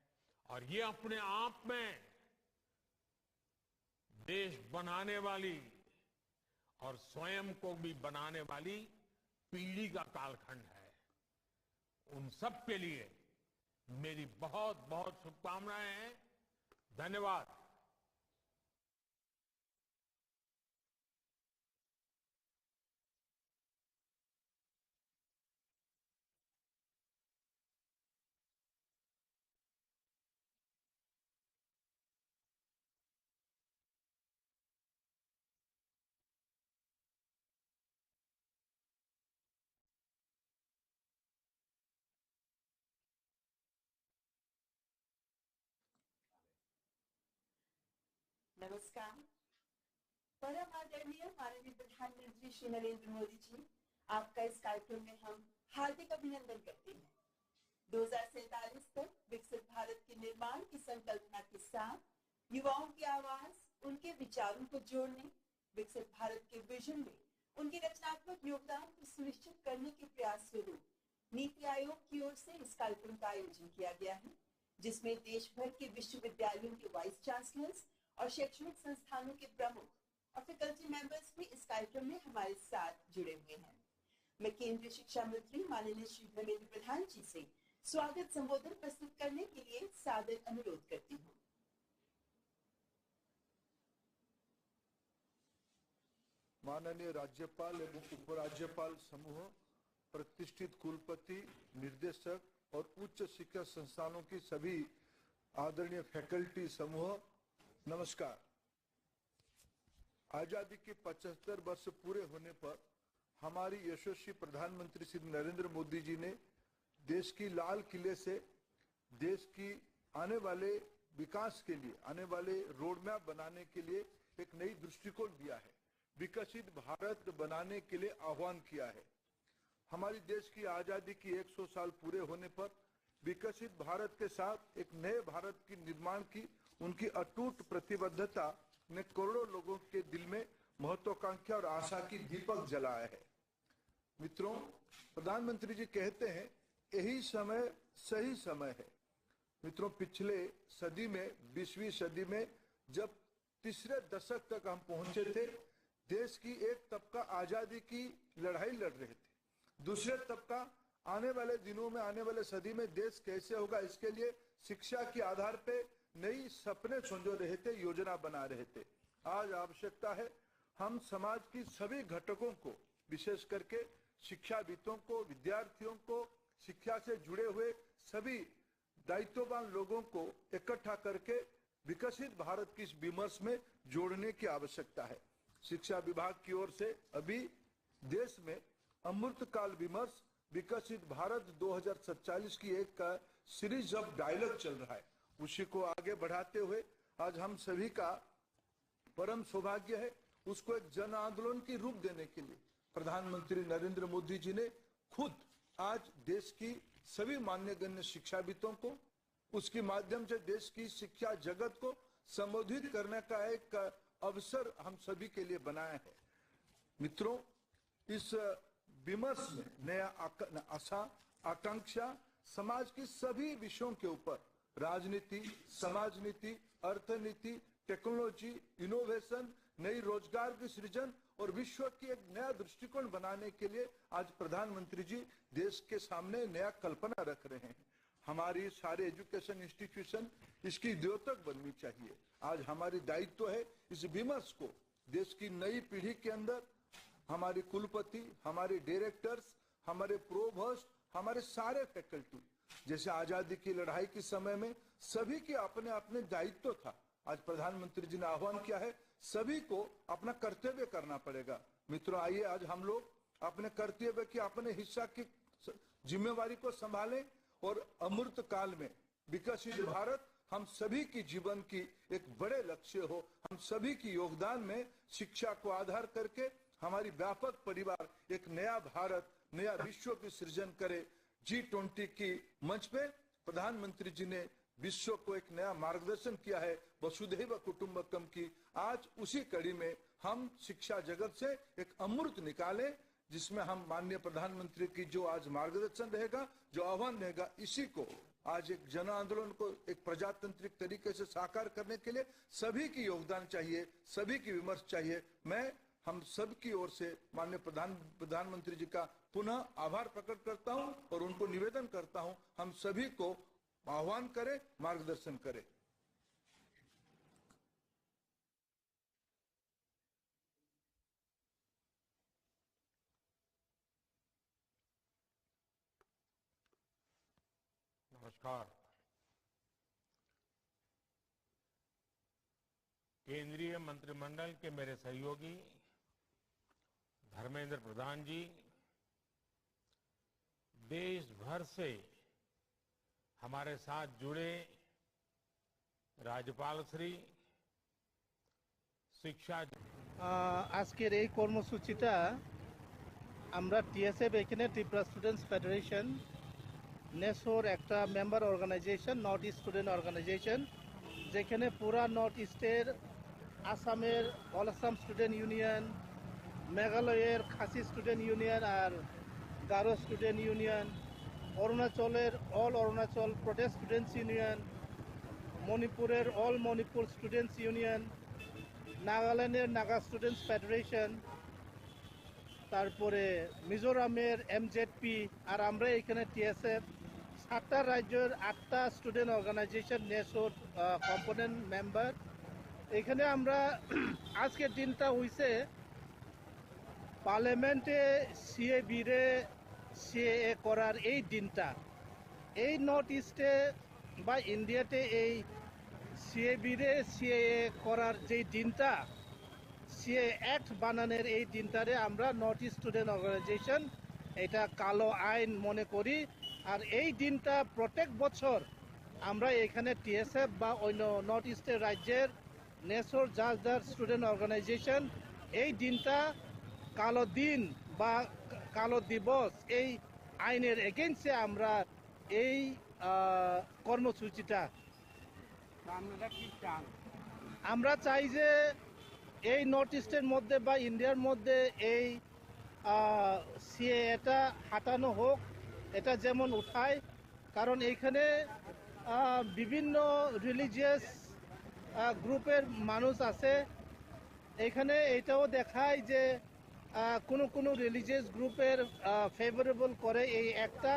और ये अपने आप में देश बनाने वाली और स्वयं को भी बनाने वाली पीढ़ी का कालखंड है। उन सब के लिए मेरी बहुत बहुत शुभकामनाएं हैं। धन्यवाद। नमस्कार। परम आदरणीय माननीय प्रधानमंत्री श्री नरेंद्र मोदी जी, आपका इस कार्यक्रम में हम हार्दिक अभिनंदन करते हैं। 2047 तक विकसित भारत के निर्माण की संकल्पना के साथ युवाओं की आवाज, उनके विचारों को जोड़ने, विकसित भारत के विजन में उनके रचनात्मक योगदान को सुनिश्चित करने के प्रयास स्वरूप नीति आयोग की ओर से इस कार्यक्रम का आयोजन किया गया है, जिसमें देश भर के विश्वविद्यालयों के वाइस चांसलर्स और शैक्षणिक संस्थानों के प्रमुख और फैकल्टी मेंबर्स भी इस कार्यक्रम में हमारे साथ जुड़े हुए हैं। मैं केंद्रीय शिक्षा मंत्री माननीय श्री धर्मेंद्र प्रधान जी से स्वागत संबोधन प्रस्तुत करने के लिए सादर अनुरोध करती हूँ। माननीय राज्यपाल एवं उपराज्यपाल समूह, प्रतिष्ठित कुलपति, निर्देशक और उच्च शिक्षा संस्थानों की सभी आदरणीय फैकल्टी समूह, नमस्कार। आजादी के 75 वर्ष पूरे होने पर हमारी यशस्वी प्रधानमंत्री श्री नरेंद्र मोदी जी ने देश की लाल किले से देश की आने वाले विकास के लिए, आने वाले रोड मैप बनाने के लिए एक नई दृष्टिकोण दिया है, विकसित भारत बनाने के लिए आह्वान किया है। हमारी देश की आजादी की 100 साल पूरे होने पर विकसित भारत के साथ एक नए भारत की निर्माण की उनकी अटूट प्रतिबद्धता ने करोड़ों लोगों के दिल में महत्वाकांक्षा और आशा की दीपक जलाया है। मित्रों, प्रधानमंत्री जी कहते हैं यही समय सही समय है। मित्रों, पिछले सदी में 20वीं सदी में जब तीसरे दशक तक हम पहुंचे थे, देश की एक तबका आजादी की लड़ाई लड़ रहे थे, दूसरे तबका आने वाले दिनों में, आने वाले सदी में देश कैसे होगा इसके लिए शिक्षा के आधार पे नई सपने संजो रहे थे, योजना बना रहे थे। आज आवश्यकता है हम समाज की सभी घटकों को, विशेष करके शिक्षाविदों को, विद्यार्थियों को, शिक्षा से जुड़े हुए सभी दायित्ववान लोगों को इकट्ठा करके विकसित भारत की इस विमर्श में जोड़ने की आवश्यकता है। शिक्षा विभाग की ओर से अभी देश में अमृतकाल विमर्श विकसित भारत 2047 की एक सीरीज ऑफ डायलॉग चल रहा है। उसी को आगे बढ़ाते हुए आज हम सभी का परम सौभाग्य है उसको एक जन आंदोलन की रूप देने के लिए प्रधानमंत्री नरेंद्र मोदी जी ने खुद आज देश की सभी मान्यगण्य शिक्षाविदों को, उसके माध्यम से देश की शिक्षा जगत को संबोधित करने का एक अवसर हम सभी के लिए बनाया है। मित्रों, इस विमर्श में नया आशा, आकांक्षा समाज की सभी विषयों के ऊपर, राजनीति, समाज नीति, अर्थनीति, टेक्नोलॉजी, इनोवेशन, नई रोजगार की सृजन और विश्व की एक नया दृष्टिकोण बनाने के लिए आज प्रधानमंत्री जी देश के सामने नया कल्पना रख रहे हैं। हमारी सारे एजुकेशन इंस्टीट्यूशन इसकी द्योतक बननी चाहिए। आज हमारी दायित्व है इस विमर्श को देश की नई पीढ़ी के अंदर हमारे कुलपति, हमारे डायरेक्टर्स, हमारे प्रोभोस्ट, हमारे सारे फैकल्टी, जैसे आजादी की लड़ाई के समय में सभी के अपने अपने दायित्व था, आज प्रधानमंत्री जी ने आह्वान किया है सभी को अपना कर्तव्य करना पड़ेगा। मित्रों, आइए आज हम लोग अपने कर्तव्य की, अपने हिस्सा की जिम्मेवारी को संभालें और अमृत काल में विकसित भारत हम सभी की जीवन की एक बड़े लक्ष्य हो। हम सभी की योगदान में शिक्षा को आधार करके हमारी व्यापक परिवार एक नया भारत, नया विश्व की सृजन करे। G20 की मंच पे प्रधानमंत्री जी ने विश्व को एक नया मार्गदर्शन किया है वसुधैव कुटुंबकम की। आज उसी कड़ी में हम शिक्षा जगत से एक अमृत निकालें, जिसमें हम माननीय प्रधानमंत्री की जो आज मार्गदर्शन रहेगा, जो आह्वान रहेगा, इसी को आज एक जन आंदोलन को एक प्रजातांत्रिक तरीके से साकार करने के लिए सभी की योगदान चाहिए, सभी की विमर्श चाहिए। मैं हम सब की ओर से माननीय प्रधानमंत्री जी का पुनः आभार प्रकट करता हूं और उनको निवेदन करता हूं हम सभी को आह्वान करें, मार्गदर्शन करें। नमस्कार। केंद्रीय मंत्रिमंडल के मेरे सहयोगी धर्मेंद्र प्रधान जी, देश भर से हमारे साथ जुड़े राज्यपाल श्री, शिक्षा আজকের এই কর্মসূচিটা আমরা টিএসএফ এখানে ত্রিপুরা স্টুডেন্টস ফেডারেশন নেসোর একটা member organisation, north east student organisation, যেখানে পুরা নর্থ ইস্টের আসামের অল আসাম স্টুডেন্ট ইউনিয়ন, মেঘালয়ের খাসি স্টুডেন্ট ইউনিয়ন আর গারো স্টুডেন্ট ইউনিয়ন, অরুণাচলের all Arunachal Pradesh students union, মণিপুরের অল মণিপুর স্টুডেন্টস ইউনিয়ন, নাগাল্যান্ডের নাগা স্টুডেন্টস ফেডারেশন, তারপরে মিজোরামের এমজেডপি, আর আমরা এখানে টিএসএফ 7টা রাজ্যের 8টা স্টুডেন্ট অর্গানাইজেশন নেসোর কম্পোনেন্ট মেম্বার। এখানে আমরা আজকের দিনটা হইছে পার্লামেন্টে সিএএ করার এই দিনটা। এই নর্থ ইস্টে বা ইন্ডিয়াতে এই সিএএ করার যেই দিনটা, সিএ অ্যাক্ট বানানোর এই দিনটারে আমরা নর্থ ইস্ট স্টুডেন্ট অর্গানাইজেশন এটা কালো আইন মনে করি। আর এই দিনটা প্রত্যেক বছর আমরা এখানে টিএসএফ বা অন্য নর্থ ইস্টের রাজ্যের নেসোর যার স্টুডেন্ট অর্গানাইজেশন এই দিনটা কালো দিন বা কালো দিবস এই আইনের এগেইনস্টে আমরা এই কর্মসূচিটা আমরা চাই যে এই নর্থ ইস্টের মধ্যে বা ইন্ডিয়ার মধ্যে এই সিএ এটা হাঁটানো হোক, এটা যেমন উঠায়, কারণ এইখানে বিভিন্ন রিলিজিয়াস গ্রুপের মানুষ আছে। এখানে এটাও দেখায় যে কোনো কোনো রিলিজিয়াস গ্রুপের ফেভারেবল করে এই একটা,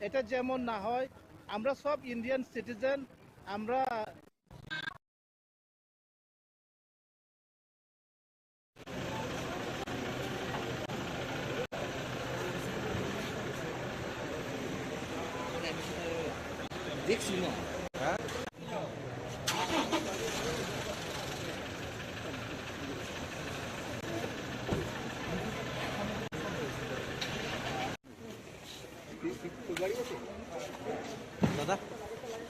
এটা যেমন না হয়। আমরা সব ইন্ডিয়ান সিটিজেন, আমরা দেখছি না। দাদা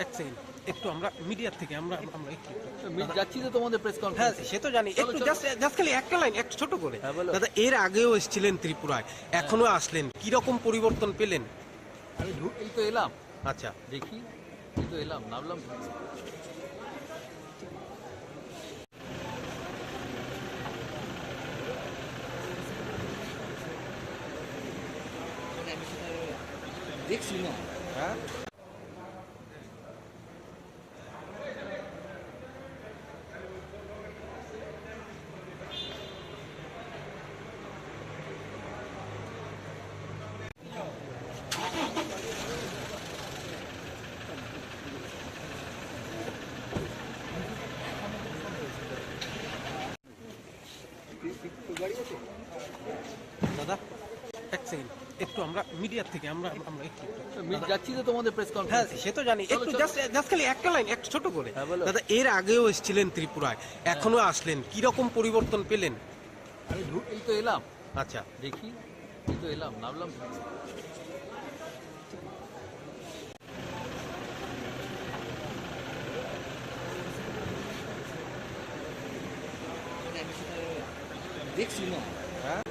এক সেকেন্ড, একটু আমরা মিডিয়ার থেকে আমরা একটু যাচ্ছি তো তোমাদের প্রেস হ্যাঁ কনফারেন্স। সে তো জানি, একটু জাস্ট খালি একটা লাইন একটু ছোট করে। দাদা এর আগেও এসেছিলেন ত্রিপুরায়, এখনো আসলেন, কি রকম পরিবর্তন পেলেন? আমি এই তো এলাম, আচ্ছা দেখি এই তো এলাম, নামলাম। দেখছি না। হ্যাঁ দাদা এক সেকেন্ড, একটু আমরা মিডিয়ার থেকে আমরা একটু যাচ্ছি তো তোমাদের প্রেস হ্যাঁ কনফারেন্স। সে তো জানি, একটু জাস্ট খালি একটা লাইন একটু ছোট করে। দাদা এর আগেও এসেছিলেন ত্রিপুরায়, এখনো আসলেন, কি রকম পরিবর্তন পেলেন? আমি এই তো এলাম, আচ্ছা দেখি এই তো এলাম, নামলাম। দেখছি না। হ্যাঁ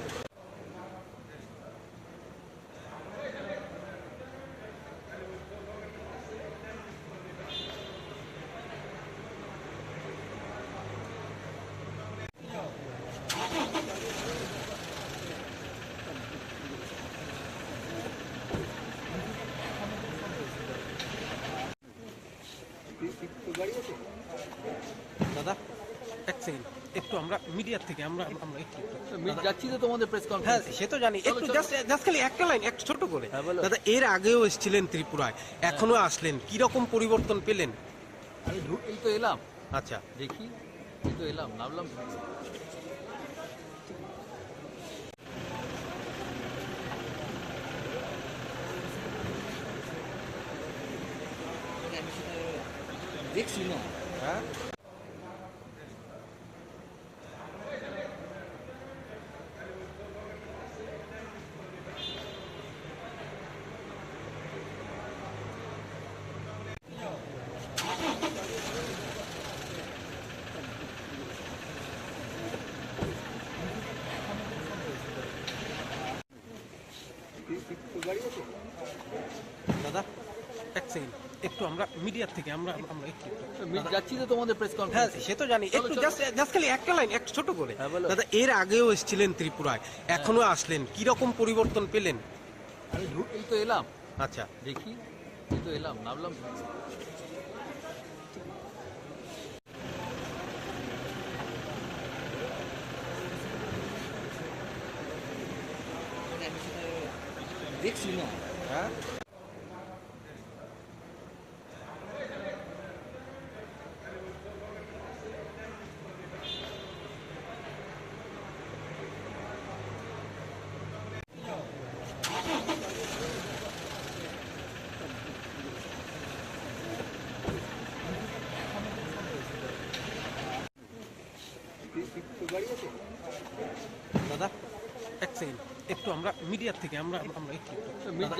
দাদা এক সেকেন্ড, একটু আমরা মিডিয়ার থেকে আমরা একটু যাচ্ছি তো তোমাদের প্রেস হ্যাঁ কনফারেন্স। সে তো জানি, একটু জাস্ট খালি একটা লাইন একটু ছোট করে। দাদা এর আগেও এসেছিলেন ত্রিপুরায়, এখনো আসলেন, কি রকম পরিবর্তন পেলেন? আমি এই তো এলাম, আচ্ছা দেখি এই তো এলাম, নামলাম। দেখছি না। হ্যাঁ দাদা এক সেকেন্ড, একটু আমরা মিডিয়ার থেকে আমরা একটু যাচ্ছি তো তোমাদের প্রেস হ্যাঁ কনফারেন্স। সে তো জানি, একটু জাস্ট খালি একটা লাইন একটু ছোট করে। দাদা এর আগেও এসেছিলেন ত্রিপুরায়, এখনো আসলেন, কি রকম পরিবর্তন পেলেন? আমি এই তো এলাম, আচ্ছা দেখি এই তো এলাম, নামলাম। দেখছি না। হ্যাঁ দাদা এক সেকেন্ড, একটু আমরা মিডিয়ার থেকে আমরা একটু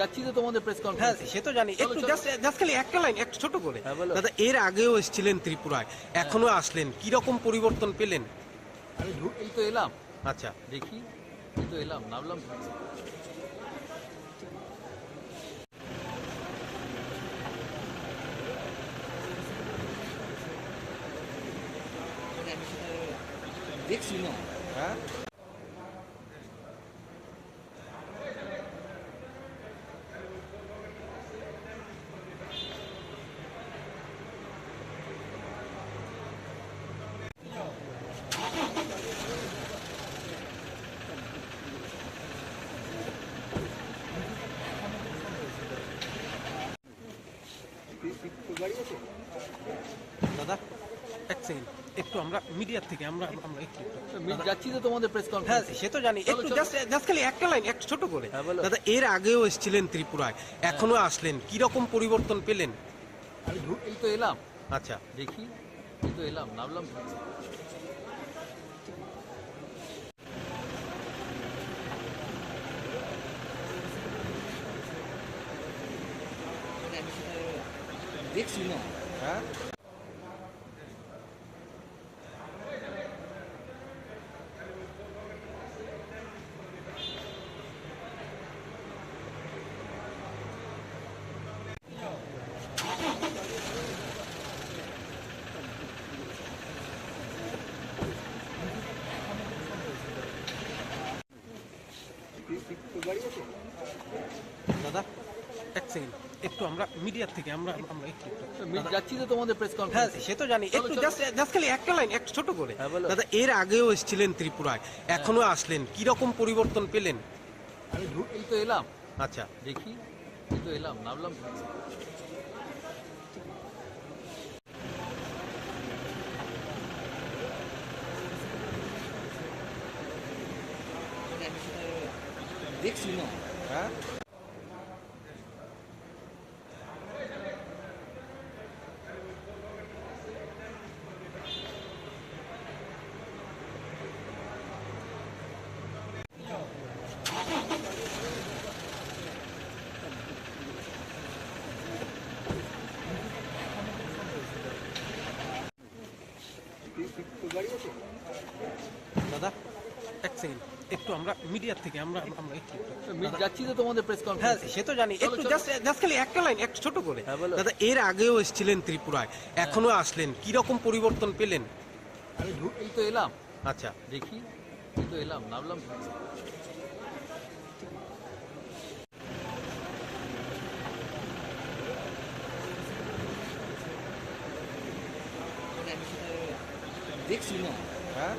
যাচ্ছি তো তোমাদের প্রেস হ্যাঁ কনফারেন্স। সে তো জানি, একটু জাস্ট খালি একটা লাইন একটু ছোট করে। দাদা এর আগেও এসেছিলেন ত্রিপুরায়, এখনো আসলেন, কি রকম পরিবর্তন পেলেন? আমি এই তো এলাম, আচ্ছা দেখি এই তো এলাম, নামলাম। দেখছি না। হ্যাঁ দাদা এক সেকেন্ড, একটু আমরা মিডিয়ার থেকে আমরা আমরা একটু যাচ্ছি তো তোমাদের প্রেস হ্যাঁ কনফারেন্স। সে তো জানি, একটু জাস্ট খালি একটা লাইন এক ছোট করে। হ্যাঁ, বলো। দাদা এর আগেও এসেছিলেন ত্রিপুরায়, এখনো আসলেন, কি রকম পরিবর্তন পেলেন? এই তো এলাম, আচ্ছা দেখি এই তো এলাম, নামলাম। দেখছি না। হ্যাঁ দাদা এক সেকেন্ড, একটু আমরা মিডিয়ার থেকে আমরা আমরা একটু যাচ্ছি তো তোমাদের প্রেস হ্যাঁ কনফারেন্স। সে তো জানি, একটু জাস্ট খালি একটা লাইন এক ছোট করে। হ্যাঁ, বলো। দাদা এর আগেও এসেছিলেন ত্রিপুরায়, এখনো আসলেন, কি রকম পরিবর্তন পেলেন? এই তো এলাম, আচ্ছা দেখি এই তো এলাম, নামলাম। দেখছি না। হ্যাঁ দাদা এক সেকেন্ড, একটু আমরা মিডিয়ার থেকে আমরা আমরা একটু যাচ্ছি তো তোমাদের প্রেস হ্যাঁ কনফারেন্স। সে তো জানি, একটু জাস্ট খালি একটা লাইন এক ছোট করে। হ্যাঁ, বলো। দাদা এর আগেও এসেছিলেন ত্রিপুরায়, এখনো আসলেন, কি রকম পরিবর্তন পেলেন? এই তো এলাম, আচ্ছা দেখি এই তো এলাম, নামলাম। দেখছি না। হ্যাঁ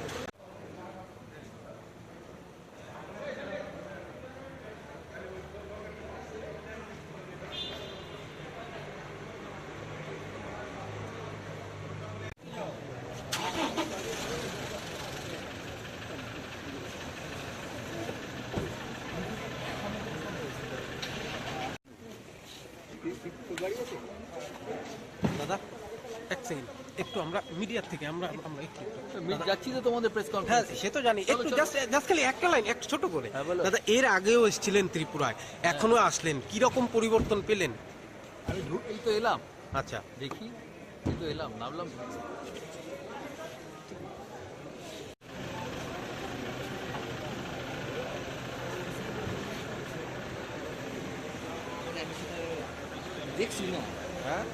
দাদা এক সেকেন্ড, একটু আমরা মিডিয়ার থেকে আমরা আমরা একটু যাচ্ছি তো তোমাদের প্রেস হ্যাঁ কনফারেন্স। সে তো জানি, একটু জাস্ট খালি একটা লাইন এক ছোট করে। হ্যাঁ, বলো। দাদা এর আগেও এসেছিলেন ত্রিপুরায়, এখনো আসলেন, কি রকম পরিবর্তন পেলেন? এই তো এলাম, আচ্ছা দেখি এই তো এলাম, নামলাম। দেখছি না। হ্যাঁ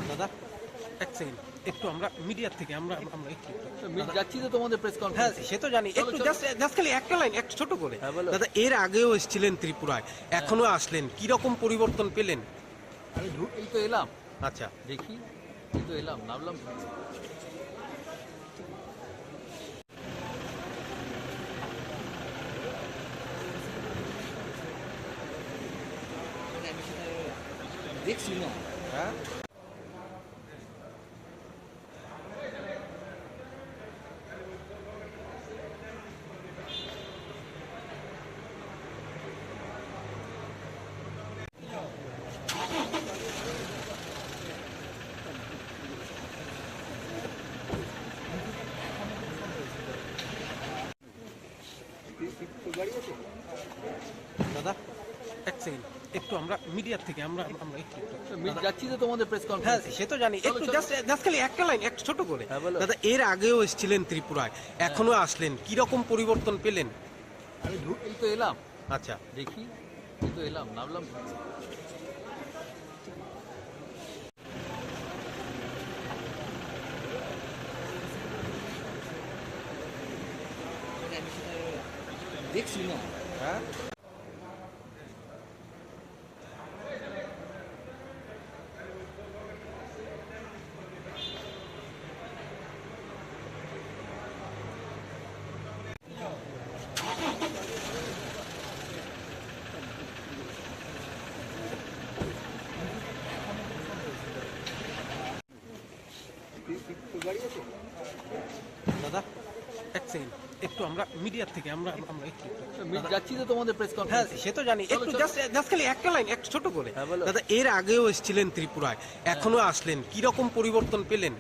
দাদা এক সেকেন্ড, একটু আমরা মিডিয়ার থেকে আমরা আমরা একটু যাচ্ছি তো তোমাদের প্রেস হ্যাঁ কনফারেন্স। সে তো জানি, একটু জাস্ট খালি একটা লাইন এক ছোট করে। হ্যাঁ, বলো। দাদা এর আগেও এসেছিলেন ত্রিপুরায়, এখনো আসলেন, কি রকম পরিবর্তন পেলেন? এই তো এলাম, আচ্ছা দেখি এই তো এলাম, নামলাম। দেখছি না। হ্যাঁ দাদা এক সেকেন্ড, আমরা মিডিয়া থেকে আমরা আমরা একটু যাচ্ছি তো তোমাদের প্রেস হ্যাঁ কনফারেন্স সে তো জানি একটু জাস্ট খালি একটা লাইন একটু ছোট করে দাদা এর আগেও এসেছিলেন ত্রিপুরায় এখনো আসলেন কি রকম পরিবর্তন পেলেন এই তো এলাম আচ্ছা দেখি এই তো এলাম নামলাম দেখছি না হ্যাঁ দাদা এক সেকেন্ড একটু আমরা মিডিয়া থেকে আমরা আমরা একটু যাচ্ছি তো তোমাদের প্রেস হ্যাঁ কনফারেন্স সে তো জানি একটু জাস্ট খালি একটা লাইন একটু ছোট করে দাদা এর আগেও এসেছিলেন ত্রিপুরায় এখনো আসলেন কি রকম পরিবর্তন পেলেন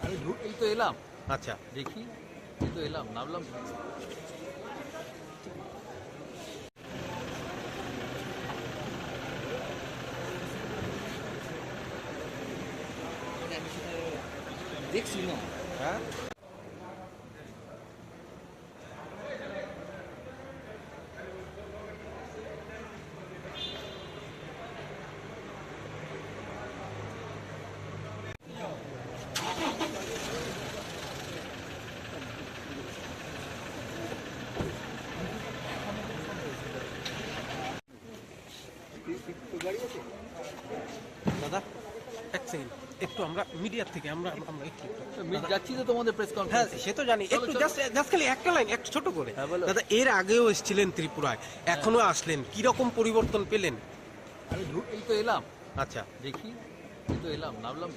এই তো এলাম আচ্ছা দেখি এই তো এলাম নামলাম দেখছি না হ্যাঁ দাদা এক সেকেন্ড একটু আমরা মিডিয়া থেকে আমরা আমরা একটু যাচ্ছি তো তোমাদের প্রেস হ্যাঁ কনফারেন্স সে তো জানি একটু জাস্ট খালি একটা লাইন একটু ছোট করে দাদা এর আগেও এসেছিলেন ত্রিপুরায় এখনো আসলেন কি রকম পরিবর্তন পেলেন এই তো এলাম আচ্ছা দেখি এই তো এলাম নামলাম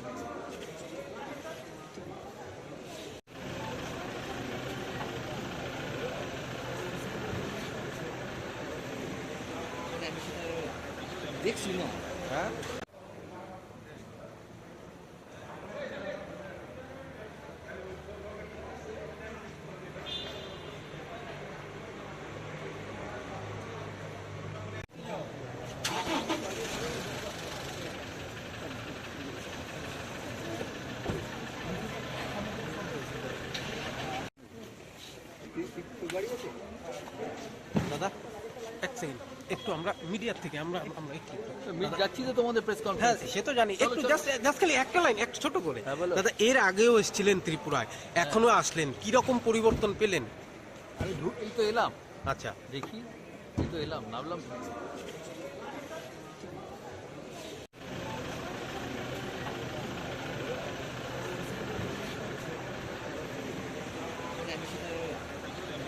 দেখছি না হ্যাঁ দাদা এক সেকেন্ড একটু আমরা মিডিয়া থেকে আমরা আমরা একটু যাচ্ছি তো তোমাদের প্রেস হ্যাঁ কনফারেন্স সে তো জানি একটু জাস্ট খালি একটা লাইন একটু ছোট করে দাদা এর আগেও এসেছিলেন ত্রিপুরায় এখনো আসলেন কি রকম পরিবর্তন পেলেন এই তো এলাম আচ্ছা দেখি এই তো এলাম নামলাম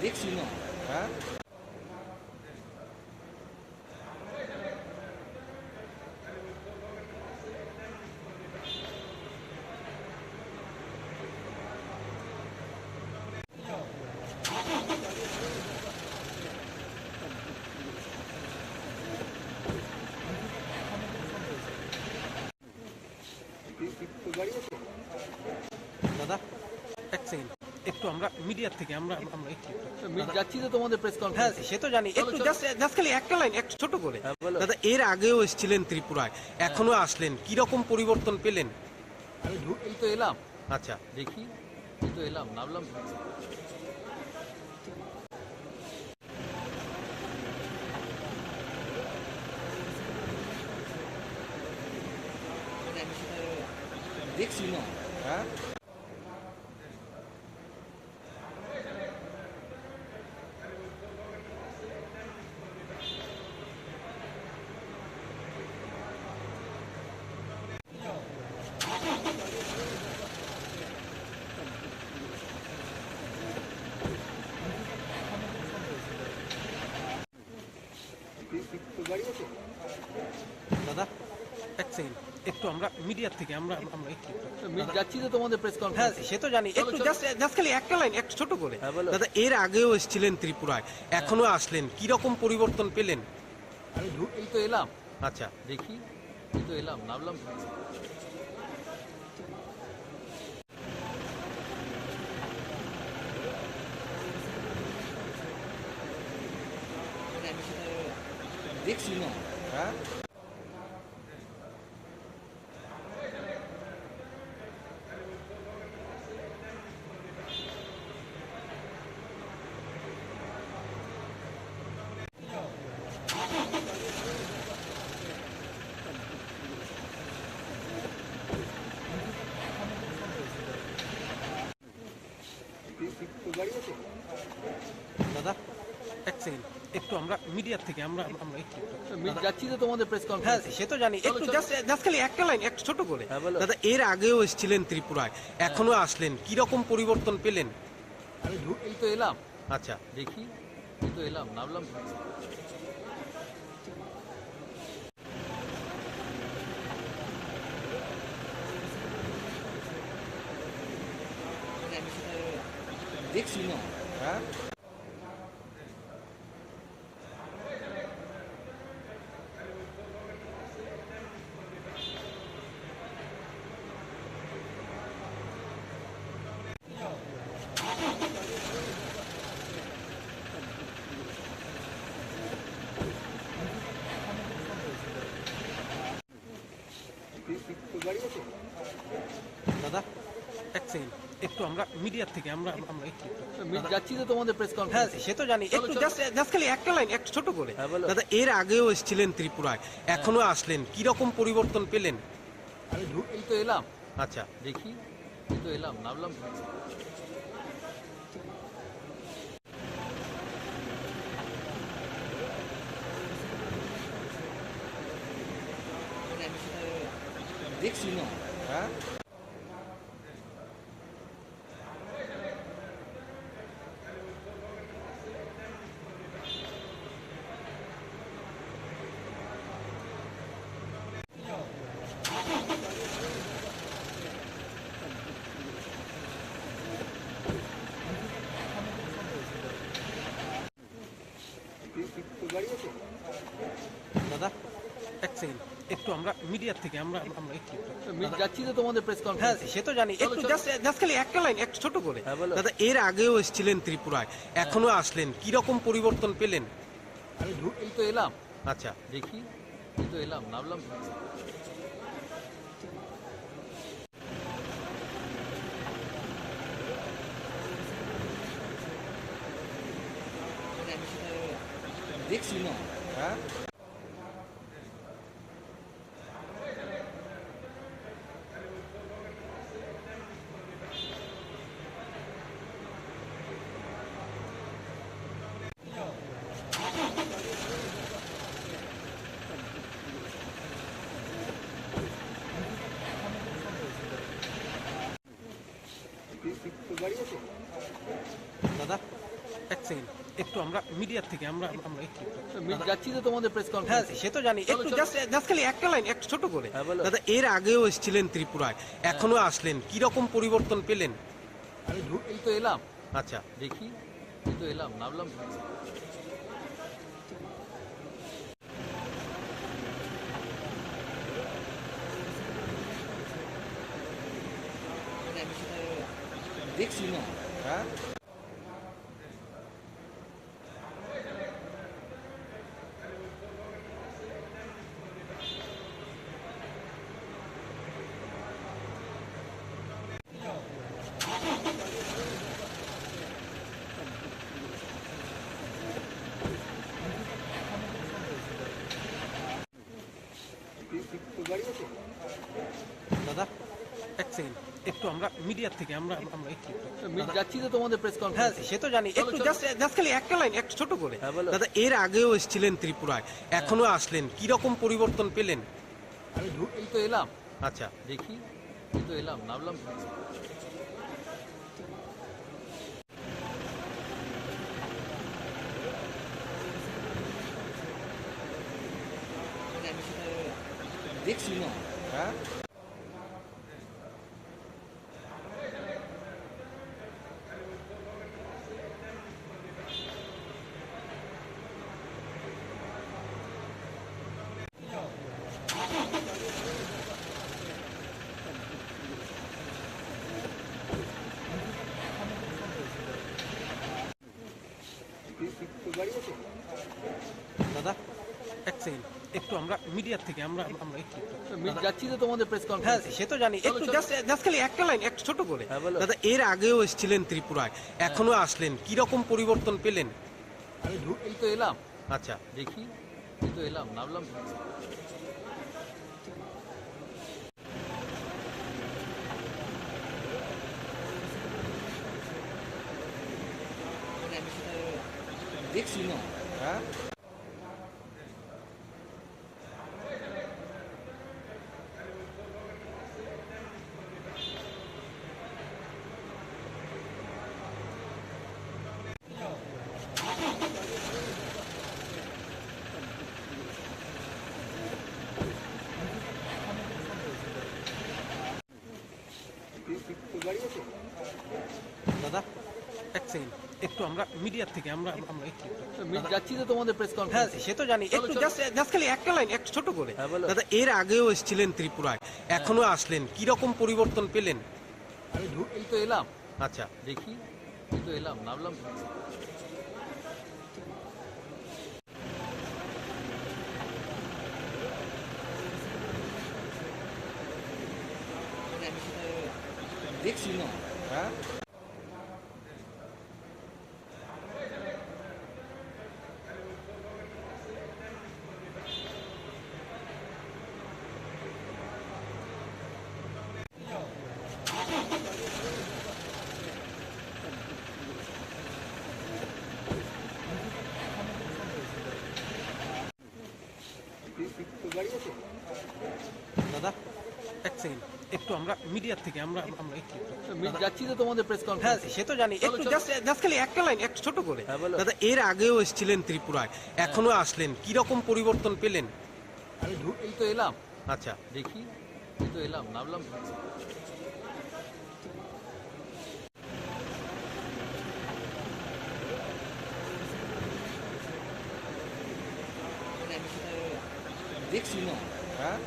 দেখছি না হ্যাঁ দাদা এক সেকেন্ড একটু আমরা মিডিয়া থেকে আমরা আমরা একটু যাচ্ছি তো তোমাদের প্রেস হ্যাঁ কনফারেন্স সে তো জানি একটু জাস্ট খালি একটা লাইন একটু ছোট করে দাদা এর আগেও এসেছিলেন ত্রিপুরায় এখনো আসলেন কি রকম পরিবর্তন পেলেন এই তো এলাম আচ্ছা দেখি এই তো এলাম নামলাম দেখছি না হ্যাঁ দাদা এক সেকেন্ড একটু আমরা মিডিয়া থেকে আমরা আমরা একটু যাচ্ছি তো তোমাদের প্রেস হ্যাঁ কনফারেন্স সে তো জানি একটু জাস্ট খালি একটা লাইন একটু ছোট করে দাদা এর আগেও এসেছিলেন ত্রিপুরায় এখনো আসলেন কি রকম পরিবর্তন পেলেন এই তো এলাম আচ্ছা দেখি এই তো এলাম নামলাম দেখছি না হ্যাঁ দাদা এক সেকেন্ড, একটু আমরা মিডিয়ার থেকে আমরা আমরা একটু যাচ্ছি তো তোমাদের প্রেস হ্যাঁ কনফারেন্স। সে তো জানি, একটু জাস্ট খালি একটা লাইন, একটু ছোট করে। বলো। দাদা এর আগেও এসেছিলেন ত্রিপুরায়, এখনো আসলেন, কি রকম পরিবর্তন পেলেন? আরে এই তো এলাম, আচ্ছা দেখি এই তো এলাম, নামলাম। দেখছি না। হ্যাঁ দাদা এক সেকেন্ড, একটু আমরা মিডিয়ার থেকে আমরা আমরা একটু যাচ্ছি তো তোমাদের প্রেস হ্যাঁ কনফারেন্স। সে তো জানি, একটু জাস্ট খালি একটা লাইন, একটু ছোট করে। বলো। দাদা এর আগেও এসেছিলেন ত্রিপুরায়, এখনো আসলেন, কি রকম পরিবর্তন পেলেন? আরে এই তো এলাম, আচ্ছা দেখি এই তো এলাম, নামলাম। দেখছি না। হ্যাঁ দাদা এক সেকেন্ড, একটু আমরা মিডিয়ার থেকে আমরা আমরা একটু যাচ্ছি তো তোমাদের প্রেস হ্যাঁ কনফারেন্স। সে তো জানি, একটু জাস্ট খালি একটা লাইন, একটু ছোট করে। বলো। দাদা এর আগেও এসেছিলেন ত্রিপুরায়, এখনো আসলেন, কি রকম পরিবর্তন পেলেন? আরে এই তো এলাম, আচ্ছা দেখি এই তো এলাম, নামলাম। দেখছি না। হ্যাঁ দাদা এক সেকেন্ড, একটু আমরা মিডিয়ার থেকে আমরা আমরা একটু যাচ্ছি তো তোমাদের প্রেস হ্যাঁ কনফারেন্স। সে তো জানি, একটু জাস্ট খালি একটা লাইন, একটু ছোট করে। বলো। দাদা এর আগেও এসেছিলেন ত্রিপুরায়, এখনো আসলেন, কি রকম পরিবর্তন পেলেন? আরে এই তো এলাম, আচ্ছা দেখি এই তো এলাম, নামলাম। দেখছি না। হ্যাঁ দাদা এক সেকেন্ড, একটু আমরা মিডিয়ার থেকে আমরা আমরা একটু যাচ্ছি তো তোমাদের প্রেস হ্যাঁ কনফারেন্স। সে তো জানি, একটু জাস্ট খালি একটা লাইন, একটু ছোট করে। বলো। দাদা এর আগেও এসেছিলেন ত্রিপুরায়, এখনো আসলেন, কি রকম পরিবর্তন পেলেন? আরে এই তো এলাম, আচ্ছা দেখি এই তো এলাম, নামলাম। দেখছি না। হ্যাঁ দাদা এক সেকেন্ড, একটু আমরা মিডিয়ার থেকে আমরা আমরা একটু যাচ্ছি তো তোমাদের প্রেস হ্যাঁ কনফারেন্স। সে তো জানি, একটু জাস্ট খালি একটা লাইন, একটু ছোট করে। বলো। দাদা এর আগেও এসেছিলেন ত্রিপুরায়, এখনো আসলেন, কি রকম পরিবর্তন পেলেন? আরে এই তো এলাম, আচ্ছা দেখি এই তো এলাম, নামলাম। দেখছি না। হ্যাঁ দাদা এক সেকেন্ড, একটু আমরা মিডিয়া থেকে আমরা আমরা একটু যাচ্ছি তো তোমাদের প্রেস হ্যাঁ কনফারেন্স। সে তো জানি, একটু জাস্ট খালি একটা লাইন একটু ছোট করে। দাদা এর আগেও এসেছিলেন ত্রিপুরায়, এখনো আসলেন, কি রকম পরিবর্তন পেলেন? আমি এই তো এলাম, আচ্ছা দেখি এই তো এলাম, নামলাম। দেখছি না। হ্যাঁ দাদা এক সেকেন্ড, একটু আমরা মিডিয়া থেকে আমরা আমরা একটু যাচ্ছি তো তোমাদের প্রেস হ্যাঁ কনফারেন্স। সে তো জানি, একটু জাস্ট খালি একটা লাইন একটু ছোট করে। দাদা এর আগেও এসেছিলেন ত্রিপুরায়, এখনো আসলেন, কি রকম পরিবর্তন পেলেন? আমি এই তো এলাম, আচ্ছা দেখি এই তো এলাম, নামলাম। দেখছি না। হ্যাঁ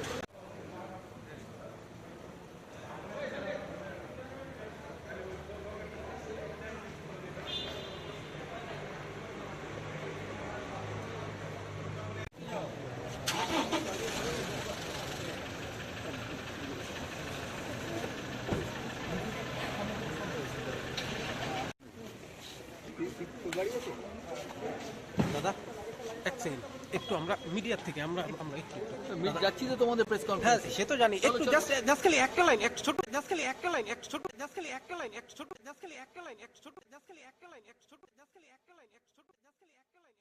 দাদা এক সেকেন্ড, একটু আমরা মিডিয়া থেকে আমরা আমরা একটু যাচ্ছি তো তোমাদের প্রেস হ্যাঁ কনফারেন্স। সে তো জানি, একটু জাস্ট খালি একটা লাইন একটু ছোট, জাস্ট খালি একটা লাইন একটু ছোট, জাস্ট খালি একটা লাইন একটু ছোট, জাস্ট খালি একটা লাইন একটু ছোট, জাস্ট খালি একটা লাইন একটু ছোট, জাস্ট খালি একটা লাইন একটু ছোট, জাস্ট খালি একটা লাইন একটু ছোট, জাস্ট খালি একটা লাইন একটু ছোট, জাস্ট খালি একটা লাইন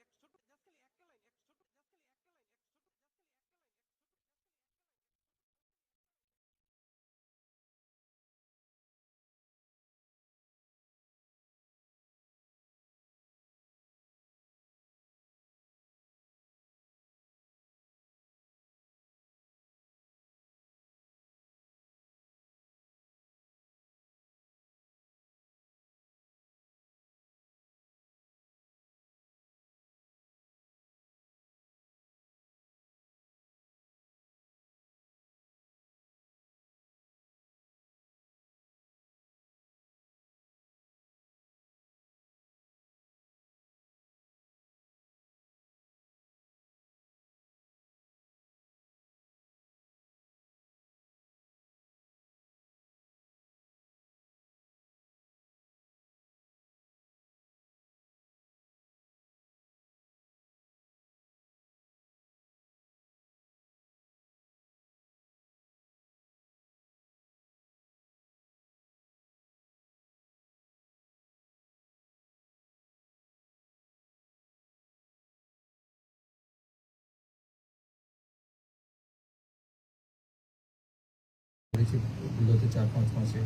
বিগত 4-5 মাসে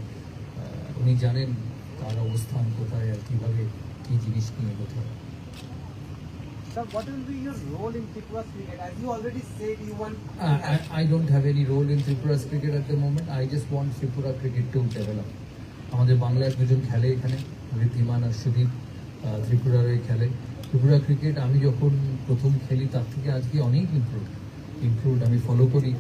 উনি জানেন তার অবস্থান কোথায় আর কিভাবে কি জিনিস নিয়ে কোথায়। Sir, what will be your role in Tripura's cricket? As you already said, you want. I don't have any role in Tripura's cricket at the moment. I just want Tripura cricket to develop. আমাদের বাংলার দুজন খেলে এখানে, ঋদ্ধিমান আর সুদীপ ত্রিপুরার খেলে। Tripura cricket আমি যখন প্রথম খেলি তার থেকে আজকে অনেক ইমপ্রুভড আমি ফলো করি।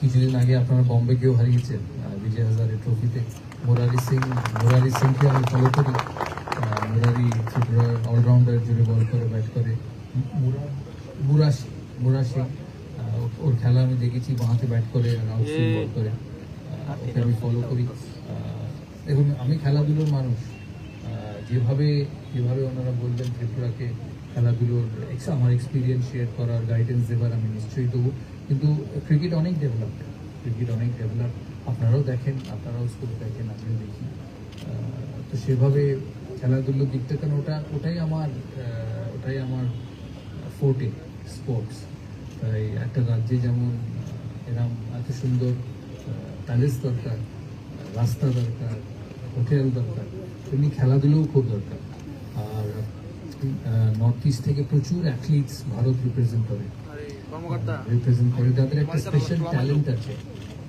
কিছুদিন আগে আপনারা বম্বেকেও হারিয়েছেন বিজয় হাজারে ট্রফিতে। মুরারি সিংকে আমি ফলো করি। মুরারি ত্রিপুরার অলরাউন্ডার জুড়ে বল করে ব্যাট করে। মুরা সিং ওর খেলা আমি দেখেছি, বাঁহাতে ব্যাট করে আউটসুইং বল করে, ওকে আমি ফলো করি। দেখুন আমি খেলাধুলোর মানুষ, যেভাবে ওনারা বলবেন ত্রিপুরাকে খেলাধুলোর আমার এক্সপিরিয়েন্স শেয়ার করার, গাইডেন্স দেবার আমি নিশ্চয়ই দেবো। কিন্তু ক্রিকেট অনেক ডেভেলপ, আপনারাও দেখেন, আপনারাও স্কুল দেখেন, আমিও দেখি। তো সেভাবে খেলাধুলোর দিকটা কেন ওটাই আমার ওটাই আমার ফোর্টে, স্পোর্টস। তাই একটা রাজ্যে যেমন এরম এত সুন্দর প্যালেস দরকার, রাস্তা দরকার, হোটেল দরকার, তেমনি খেলাধুলোও খুব দরকার। আর নর্থ ইস্ট থেকে প্রচুর অ্যাথলিটস ভারত রিপ্রেজেন্ট করে, তাদের একটা স্পেশাল ট্যালেন্ট আছে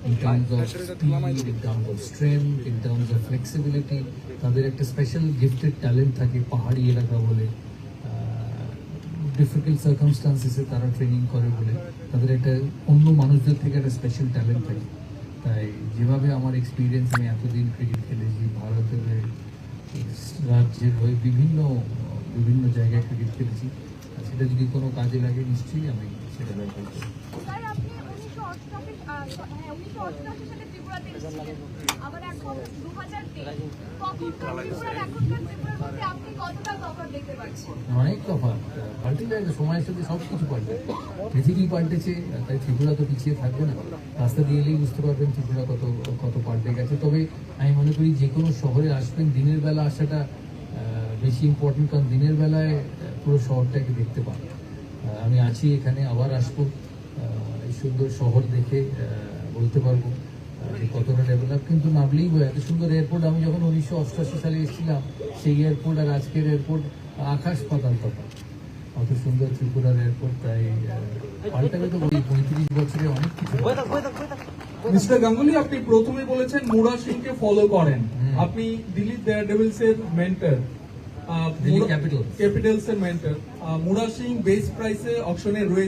in terms of speed, in terms of strength, in terms of flexibility. তাদের একটা স্পেশাল গিফটেড ট্যালেন্ট থাকে পাহাড়ি এলাকা বলে, ডিফিকাল্ট সার্কামস্টান্সেসে তারা ট্রেনিং করে বলে তাদের একটা অন্য মানুষদের থেকে একটা স্পেশাল ট্যালেন্ট থাকে। তাই যেভাবে আমার এক্সপিরিয়েন্স, আমি এতদিন ক্রিকেট খেলেছি, ভারতের রাজ্যের হয়ে বিভিন্ন জায়গায় ক্রিকেট খেলেছি, সেটা যদি কোনো কাজে লাগে নিশ্চয়ই আমি সেটা ব্যবহার করি। অনেক তফাৎ, পাল্টে যায় না, সময়ের সাথে সব কিছু পাল্টে, পৃথিবী পাল্টেছে, তাই ত্রিপুরা তো পিছিয়ে থাকবে না। রাস্তা দিয়ে এলেই বুঝতে পারবেন ত্রিপুরা কত পাল্টে গেছে। তবে আমি মনে করি যে কোনো শহরে আসবেন, দিনের বেলা আসাটা বেশি ইম্পর্টেন্ট, কারণ দিনের বেলায় পুরো শহরটাকে দেখতে পান। আমি আছি এখানে, আবার আসবো, এই সুন্দর শহর দেখে বলতে পারবো যে কতটা ডেভেলপ। কিন্তু নামলেই এত সুন্দর এয়ারপোর্ট, আমি যখন 1988 সালে এসেছিলাম সেই এয়ারপোর্ট আর আজকের এয়ারপোর্ট আকাশ পাতাল তফাৎ, অত সুন্দর ত্রিপুরার এয়ারপোর্ট। তাই পাল্টাবে তো 35 বছরে অনেক কিছু। মিস্টার গাঙ্গুলি, আপনি প্রথমে বলেছেন মুরা সিংকে ফলো করেন, আপনি দিল্লি ডেয়ারডেভিলস এর মেন্টর, দিল্লি ক্যাপিটালস এর মেন্টর। মুরা সিং বেস্ট প্রাইসে অকশনে রয়েছে।